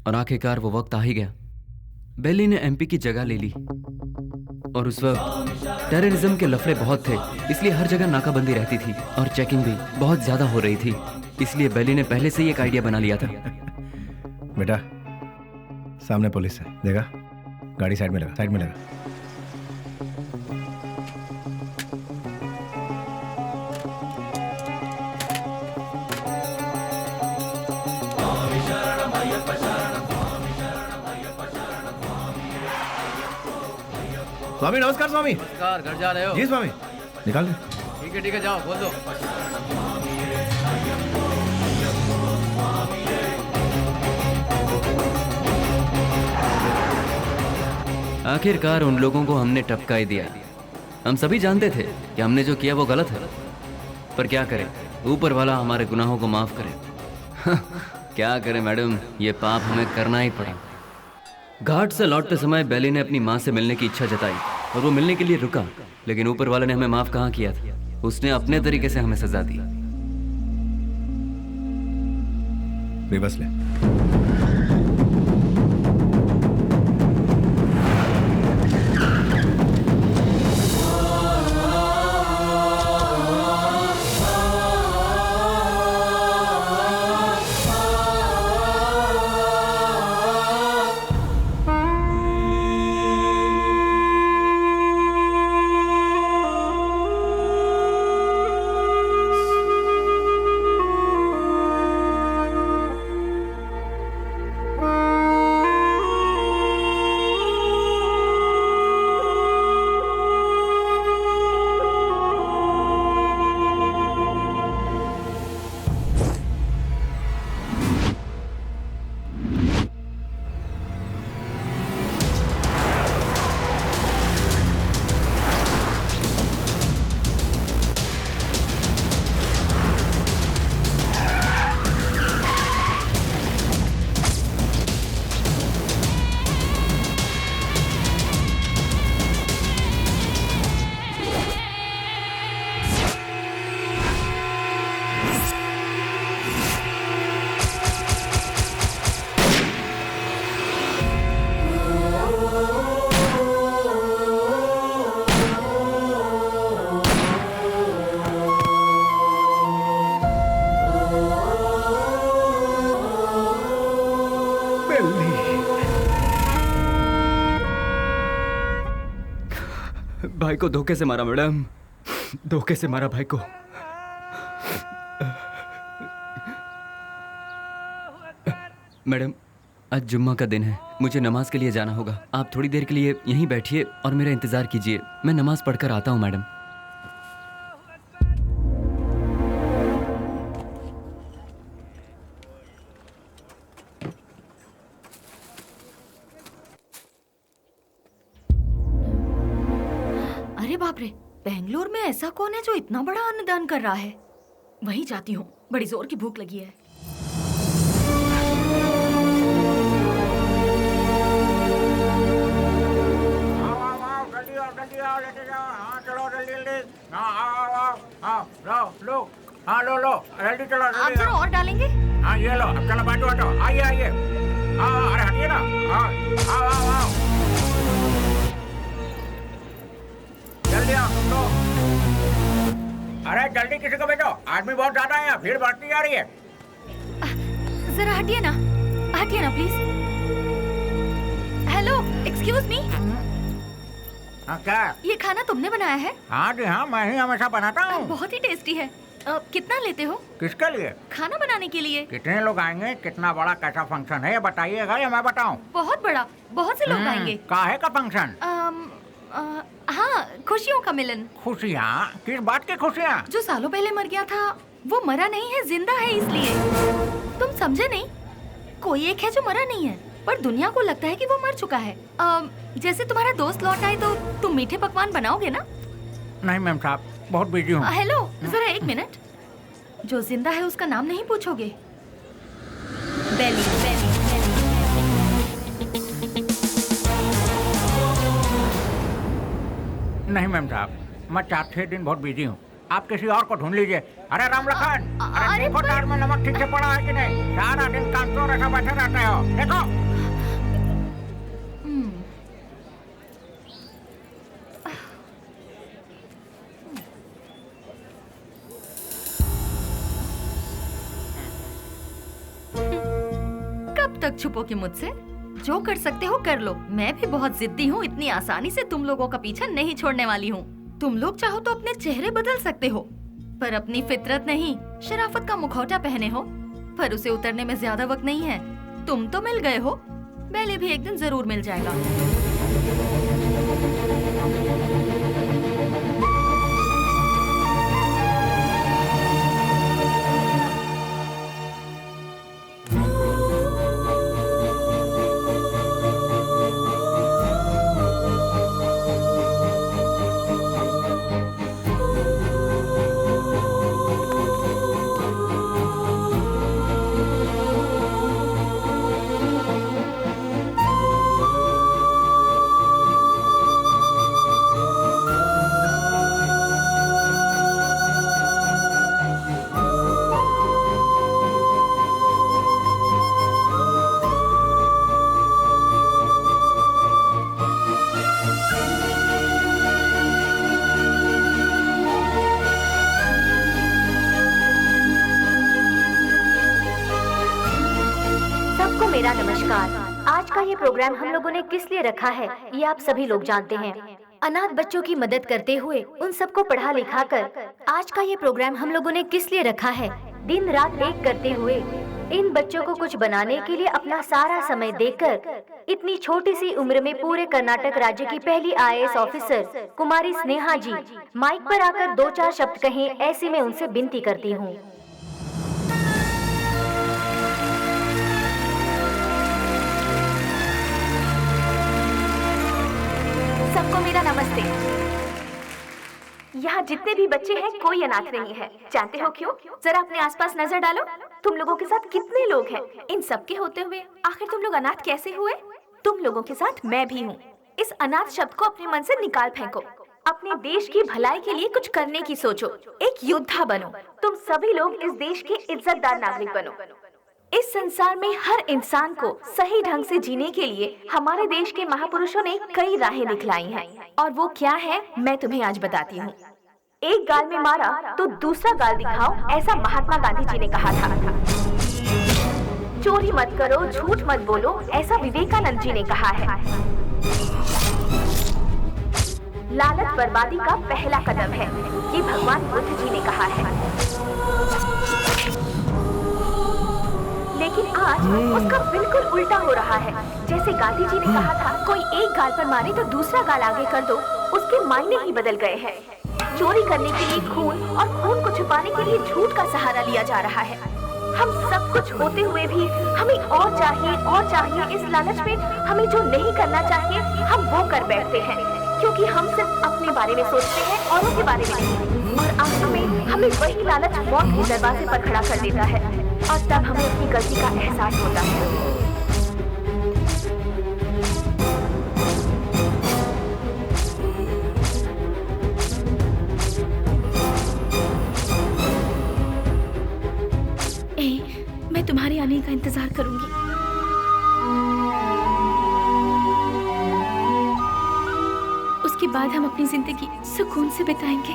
और आखिरकार वो वक्त आ ही गया। बेली ने एमपी की जगह ले ली और उस वक्त टेररिज्म के लफड़े बहुत थे, इसलिए हर जगह नाकाबंदी रहती थी और चेकिंग भी बहुत ज्यादा हो रही थी। इसलिए बेली ने पहले से ही एक आइडिया बना लिया था। बेटा सामने पुलिस है, देखा? गाड़ी साइड में लगा, साइड में लगा। स्वामी नमस्कार। स्वामी नमस्कार। घर जा रहे हो? जी स्वामी। निकाल दे। ठीक है जाओ, बोल दो। आखिरकार उन लोगों को हमने टपका ही दिया। हम सभी जानते थे कि हमने जो किया वो गलत है, पर क्या करें, ऊपर वाला हमारे गुनाहों को माफ करे। क्या करें मैडम, ये पाप हमें करना ही पड़ा। घाट से लौटते समय बेली ने अपनी माँ से मिलने की इच्छा जताई। और वो मिलने के लिए रुका, लेकिन ऊपर वाले ने हमें माफ कहाँ किया था। उसने अपने तरीके से हमें सजा दी। रिवर्स ले। भाई को धोखे से मारा मैडम, धोखे से मारा भाई को। मैडम आज जुम्मा का दिन है, मुझे नमाज के लिए जाना होगा। आप थोड़ी देर के लिए यहीं बैठिए और मेरा इंतजार कीजिए, मैं नमाज पढ़कर आता हूँ मैडम। अरे बाप रे, बेंगलोर में ऐसा कौन है जो इतना बड़ा अन्नदान कर रहा है? वहीं जाती हूँ, बड़ी जोर की भूख लगी है। लो जल्दी चलो। आप जरा और डालेंगे? हाँ ये लो, अब चलो बाजू हटो, आइए आइए। हाँ अरे हटिए ना। हाँ आओ जल्दी आओ तुम तो। अरे जल्दी किसी को भेजो, आदमी बहुत ज्यादा है, भीड़ बढ़ती जा रही है। जरा हटिए ना प्लीज। Hello, excuse me. हाँ क्या? ये खाना तुमने बनाया है? हाँ जी हाँ, मैं ही हमेशा बनाता हूँ। बहुत ही टेस्टी है। कितना लेते हो? किसके लिए? खाना बनाने के लिए। कितने लोग आएंगे, कितना बड़ा कैसा फंक्शन है ये बताइएगा या मैं बताऊं? बहुत बड़ा, बहुत से लोग आएंगे। काहे का फंक्शन? हाँ, खुशियों का मिलन। खुशियाँ? किस बात की खुशियाँ? जो सालों पहले मर गया था वो मरा नहीं है, जिंदा है, इसलिए। तुम समझे नहीं? कोई एक है जो मरा नहीं है पर दुनिया को लगता है कि वो मर चुका है। जैसे तुम्हारा दोस्त लौट आए तो तुम मीठे पकवान बनाओगे ना? नहीं मैम साहब, बहुत बिजी हूँ। हेलो, जरा एक मिनट। जो जिंदा है उसका नाम नहीं पूछोगे? बेली, बेली, बेली। नहीं मैम साहब, मैं 4-6 दिन बहुत बिजी हूँ, आप किसी और को ढूंढ लीजिए। अरे राम लखन, अरे देखो तार में नमक ठीक से पड़ा है कि नहीं? सारा दिन काम तो ऐसा बैठे रहते हो, देखो। कब तक छुपोगे मुझसे? जो कर सकते हो कर लो। मैं भी बहुत जिद्दी हूँ, इतनी आसानी से तुम लोगों का पीछा नहीं छोड़ने वाली हूँ। तुम लोग चाहो तो अपने चेहरे बदल सकते हो, पर अपनी फितरत नहीं। शराफत का मुखौटा पहने हो, पर उसे उतरने में ज्यादा वक्त नहीं है। तुम तो मिल गए हो, बेली भी एक दिन जरूर मिल जाएगा। सबको मेरा नमस्कार। आज का ये प्रोग्राम हम लोगों ने किस लिए रखा है ये आप सभी लोग जानते हैं। अनाथ बच्चों की मदद करते हुए उन सबको पढ़ा लिखा कर आज का ये प्रोग्राम हम लोगों ने किस लिए रखा है, दिन रात एक करते हुए इन बच्चों को कुछ बनाने के लिए अपना सारा समय देकर इतनी छोटी सी उम्र में पूरे कर्नाटक राज्य की पहली IAS ऑफिसर कुमारी स्नेहा जी माइक पर आकर 2-4 शब्द कहें, ऐसी मैं उनसे विनती करती हूँ। सबको मेरा नमस्ते। यहाँ जितने भी बच्चे हैं कोई अनाथ नहीं है। जानते हो क्यों? जरा अपने आसपास नजर डालो, तुम लोगों के साथ कितने लोग हैं। इन सब के होते हुए आखिर तुम लोग अनाथ कैसे हुए? तुम लोगों के साथ मैं भी हूँ। इस अनाथ शब्द को अपने मन से निकाल फेंको। अपने देश की भलाई के लिए कुछ करने की सोचो, एक योद्धा बनो। तुम सभी लोग इस देश के इज्जतदार नागरिक बनो। इस संसार में हर इंसान को सही ढंग से जीने के लिए हमारे देश के महापुरुषों ने कई राहें दिखलाई हैं, और वो क्या है मैं तुम्हें आज बताती हूँ। एक गाल में मारा तो दूसरा गाल दिखाओ, ऐसा महात्मा गांधी जी ने कहा था। चोरी मत करो, झूठ मत बोलो, ऐसा विवेकानंद जी ने कहा है। लालच बर्बादी का पहला कदम है, ये भगवान बुद्ध जी ने कहा है। लेकिन आज उसका बिल्कुल उल्टा हो रहा है। जैसे गांधी जी ने कहा था, कोई एक गाल पर मारे तो दूसरा गाल आगे कर दो, उसके मायने ही बदल गए हैं। चोरी करने के लिए खून और खून को छुपाने के लिए झूठ का सहारा लिया जा रहा है। हम सब कुछ होते हुए भी हमें और चाहिए। इस लालच में हमें जो नहीं करना चाहिए हम वो कर बैठते हैं, क्योंकि हम सिर्फ अपने बारे में सोचते हैं, औरों के बारे में नहीं। और आखिर में हमें वही लालच मौत के दरवाजे पर खड़ा कर देता है, और तब हमें अपनी गलती का एहसास होता है। मैं तुम्हारे आने का इंतजार करूंगी। उसके बाद हम अपनी जिंदगी सुकून से बिताएंगे।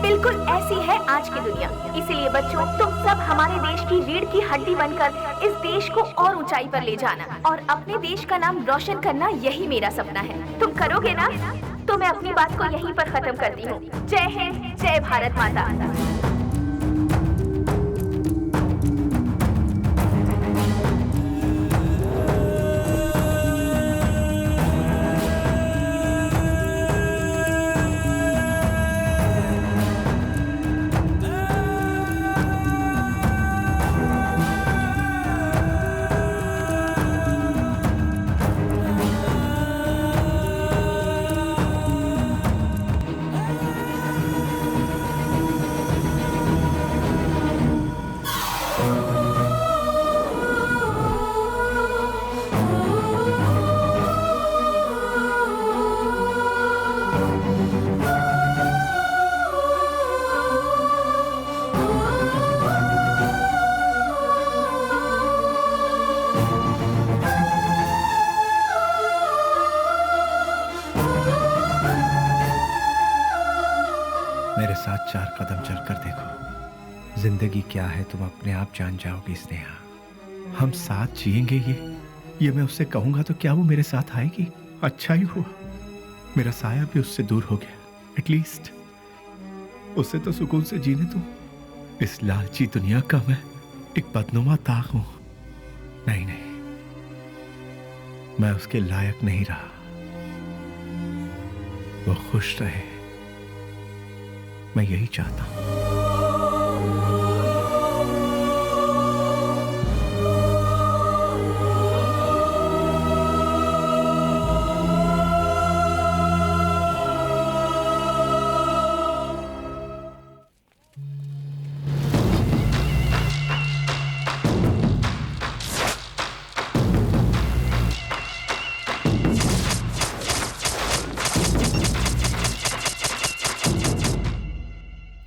बिल्कुल ऐसी है आज की दुनिया। इसीलिए बच्चों, तुम सब हमारे देश की रीढ़ की हड्डी बनकर इस देश को और ऊंचाई पर ले जाना और अपने देश का नाम रोशन करना, यही मेरा सपना है। तुम करोगे ना? तो मैं अपनी बात को यहीं पर खत्म करती हूँ। जय हिंद, जय भारत माता। मेरे साथ 4 कदम चलकर देखो। जिंदगी क्या है तुम अपने आप जान जाओगी स्नेहा। हम साथ जिएंगे ये मैं उससे कहूंगा तो क्या वो मेरे साथ आएगी? अच्छा ही हुआ मेरा साया भी उससे दूर हो गया। एटलीस्ट उससे तो सुकून से जीने दो। इस लालची दुनिया का मैं एक बदनुमा ताक हूं। नहीं, मैं उसके लायक नहीं रहा। वो खुश रहे, मैं यही चाहता हूं।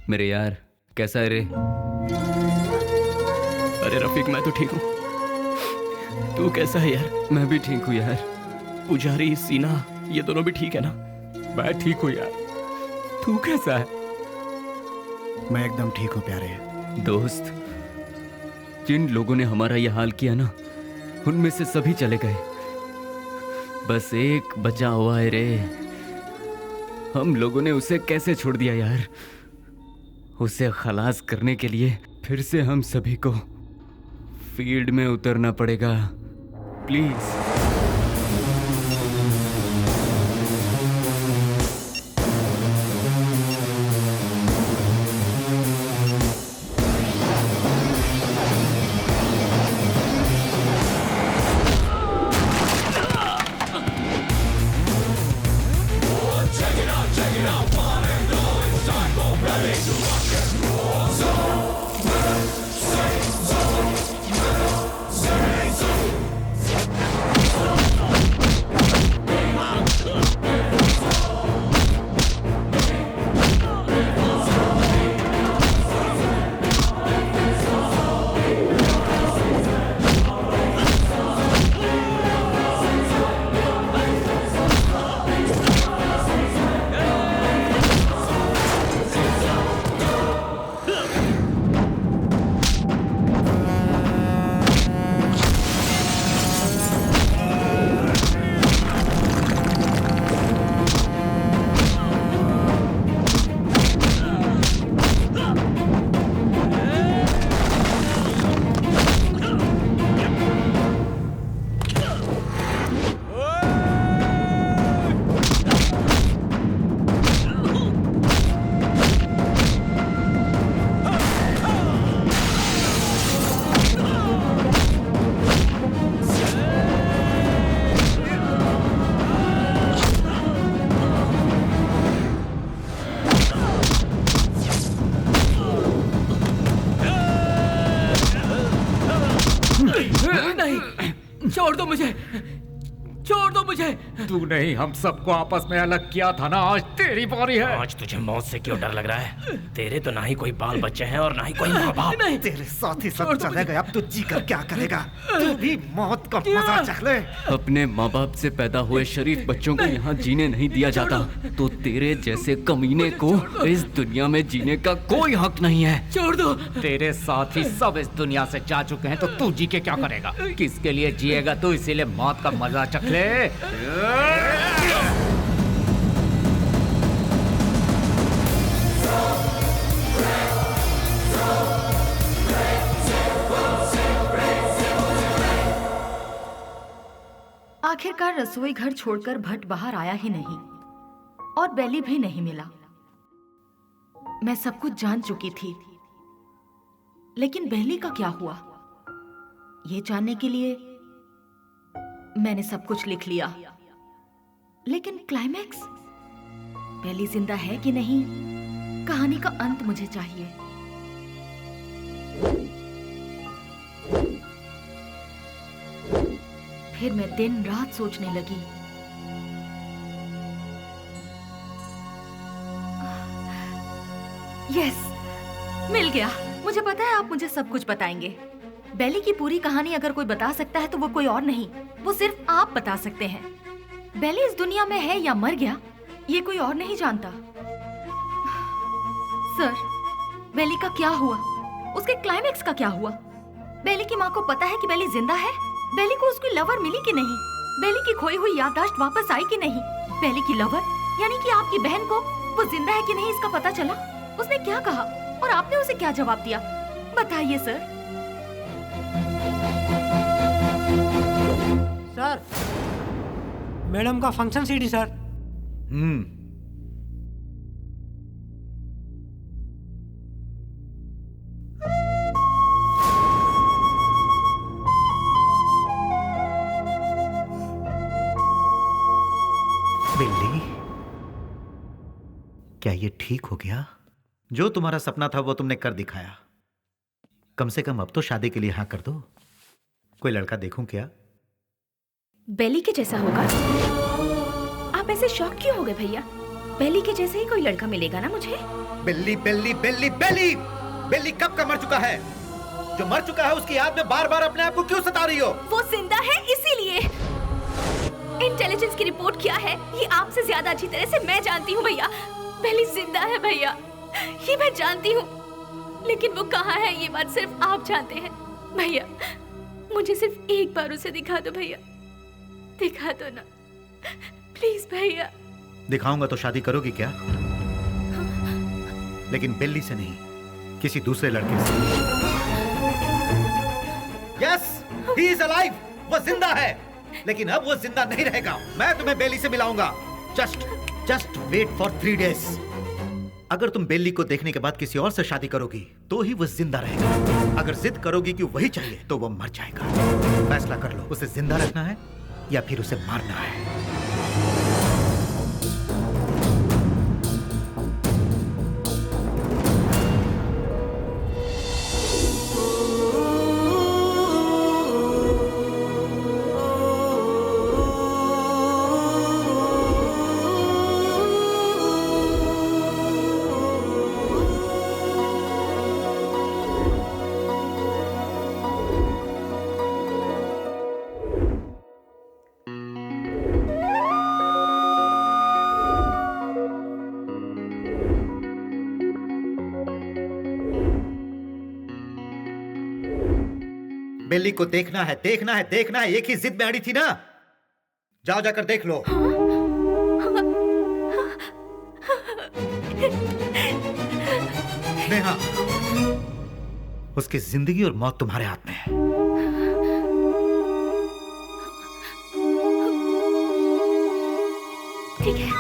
मेरे यार, कैसा है रे? अरे रफीक, मैं तो ठीक हूँ। तू कैसा है यार? मैं भी ठीक हूँ यार। पुजारी, सीना, ये दोनों भी ठीक है ना? मैं ठीक हूँ यार। तू कैसा है? मैं एकदम ठीक हूँ प्यारे। दोस्त, जिन लोगों ने हमारा यह हाल किया ना, उनमें से सभी चले गए, बस एक बचा हुआ है रे। हम लोगों ने उसे कैसे छोड़ दिया यार? उसे खलास करने के लिए फिर से हम सभी को फील्ड में उतरना पड़ेगा। प्लीज। छोड़ दो मुझे, छोड़ दो मुझे। तू नहीं, हम सबको आपस में अलग किया था ना, आज तेरी बारी है। आज तुझे मौत से क्यों डर लग रहा है? तेरे तो ना ही कोई बाल बच्चे हैं और ना ही कोई माँ बाप। नहीं, तेरे साथ ही सब चले गए, अब तू जी कर क्या करेगा? तू भी मौत का मजा चख ले। अपने माँ बाप से पैदा हुए शरीफ बच्चों को यहाँ जीने नहीं दिया जाता, तो तेरे जैसे कमीने को इस दुनिया में जीने का कोई हक नहीं है। छोड़ दो। तेरे साथ ही सब इस दुनिया से जा चुके हैं, तो तू जी के क्या करेगा? किसके लिए जिएगा तू? इसीलिए मौत का मजा चख ले। आखिरकार रसोई घर छोड़कर भट्ट बाहर आया ही नहीं और बेली भी नहीं मिला। मैं सब कुछ जान चुकी थी, लेकिन बेली का क्या हुआ, ये जानने के लिए मैंने सब कुछ लिख लिया। लेकिन क्लाइमैक्स, बेली जिंदा है कि नहीं, कहानी का अंत मुझे चाहिए। फिर मैं दिन रात सोचने लगी। यस, मिल गया। मुझे पता है आप मुझे सब कुछ बताएंगे। बेली की पूरी कहानी अगर कोई बता सकता है तो वो कोई और नहीं, वो सिर्फ आप बता सकते हैं। बेली इस दुनिया में है या मर गया, ये कोई और नहीं जानता। सर, बेली का क्या हुआ? उसके क्लाइमैक्स का क्या हुआ? बेली की माँ को पता है कि बेली जिंदा है? बेली को उसकी लवर मिली कि नहीं? बेली की खोई हुई याददाश्त वापस आई कि नहीं? बेली की लवर यानी कि आपकी बहन को वो जिंदा है कि नहीं इसका पता चला? उसने क्या कहा और आपने उसे क्या जवाब दिया? बताइए सर। सर, मैडम का फंक्शन सीडी सर। बिल्ली, क्या ये ठीक हो गया? जो तुम्हारा सपना था वो तुमने कर दिखाया। कम से कम अब तो शादी के लिए हाँ कर दो। कोई लड़का देखूं क्या? बेली के जैसा होगा? आप ऐसे शॉक क्यों हो गए भैया? बेली के जैसे ही कोई लड़का मिलेगा ना मुझे। बिल्ली बिल्ली बिल्ली बिल्ली बिल्ली कब का मर चुका है? जो मर चुका है उसकी याद में बार बार अपने आप को क्यों सता रही हो? वो जिंदा है इसीलिए। इंटेलिजेंस की रिपोर्ट क्या है ये आपसे ज्यादा अच्छी तरह से मैं जानती हूँ भैया। बेली जिंदा है भैया, ये मैं जानती हूँ, लेकिन वो कहाँ है ये बात सिर्फ आप जानते हैं। भैया मुझे सिर्फ एक बार उसे दिखा दो भैया, दिखा दो ना प्लीज भैया। दिखाऊंगा तो शादी करोगी क्या? लेकिन बेली से नहीं, किसी दूसरे लड़के से। यस, ही इज अलाइव, वो जिंदा है, लेकिन अब वो जिंदा नहीं रहेगा। मैं तुम्हें बेली से मिलाऊंगा। Just wait for 3 days। अगर तुम बेली को देखने के बाद किसी और से शादी करोगी तो ही वो जिंदा रहेगा। अगर जिद करोगी कि वही चाहिए तो वो मर जाएगा। फैसला कर लो, उसे जिंदा रखना है या फिर उसे मारना है। बेली को देखना है, देखना है, देखना है। एक ही जिद में अड़ी थी ना। जाओ जाकर देख लो। नेहा, उसकी जिंदगी और मौत तुम्हारे हाथ में है। ठीक है।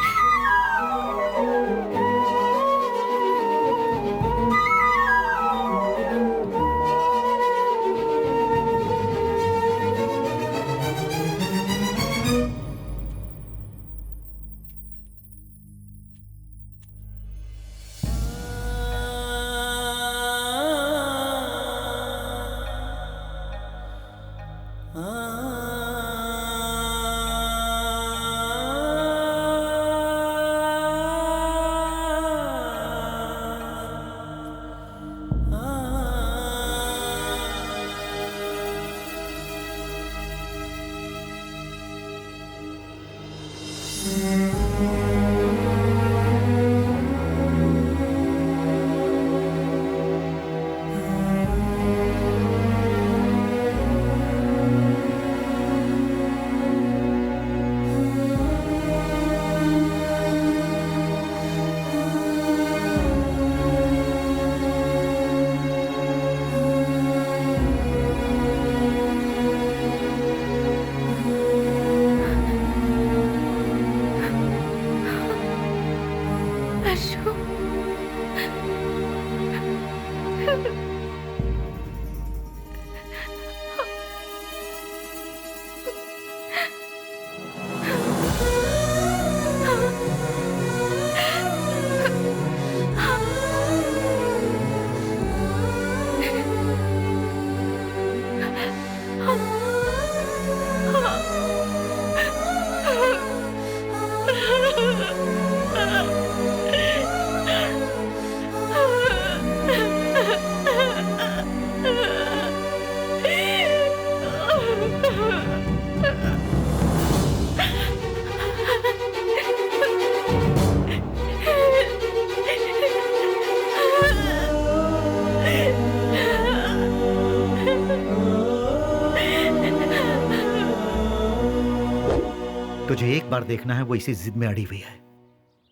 तुझे एक बार देखना है, वो इसी जिद में अड़ी हुई है।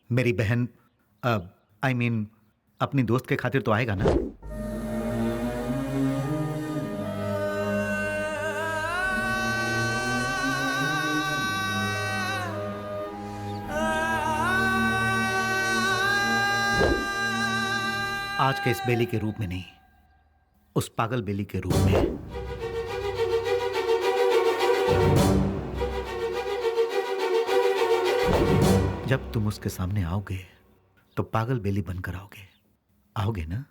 मेरी बहन I mean, अपनी दोस्त के खातिर तो आएगा ना। आज के इस बेली के रूप में नहीं, उस पागल बेली के रूप में। जब तुम उसके सामने आओगे तो पागल बेली बनकर आओगे, आओगे ना?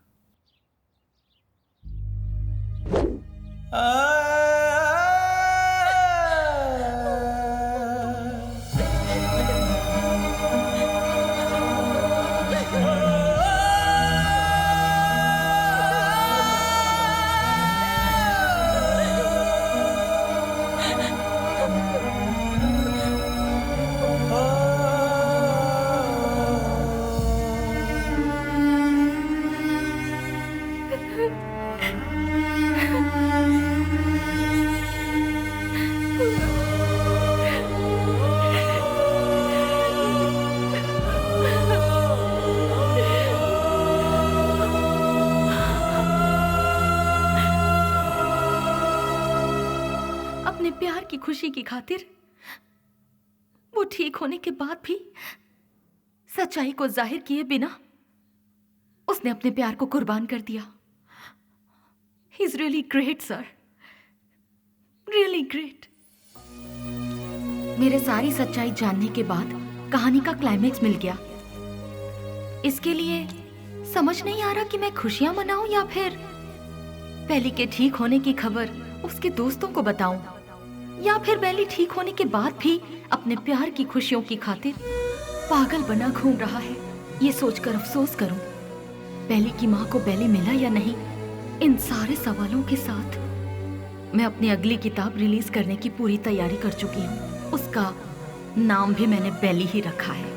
प्यार की खुशी की खातिर वो ठीक होने के बाद भी सच्चाई को जाहिर किए बिना उसने अपने प्यार को कुर्बान कर दिया। He is really great sir, really great. मेरे सारी सच्चाई जानने के बाद कहानी का क्लाइमेक्स मिल गया। इसके लिए समझ नहीं आ रहा कि मैं खुशियां मनाऊं या फिर बेली के ठीक होने की खबर उसके दोस्तों को बताऊं, या फिर बेली ठीक होने के बाद भी अपने प्यार की खुशियों की खातिर पागल बना घूम रहा है। ये सोचकर अफसोस करूं बेली की माँ को बेली मिला या नहीं। इन सारे सवालों के साथ मैं अपनी अगली किताब रिलीज करने की पूरी तैयारी कर चुकी हूँ। उसका नाम भी मैंने बेली ही रखा है।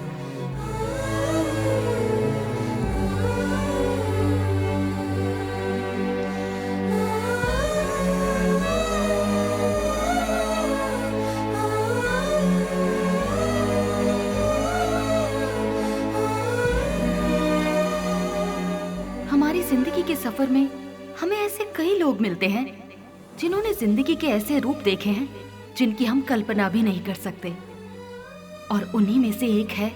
हमारी जिंदगी के सफर में हमें ऐसे कई लोग मिलते हैं जिन्होंने जिंदगी के ऐसे रूप देखे हैं जिनकी हम कल्पना भी नहीं कर सकते, और उन्हीं में से एक है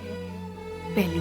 बेली।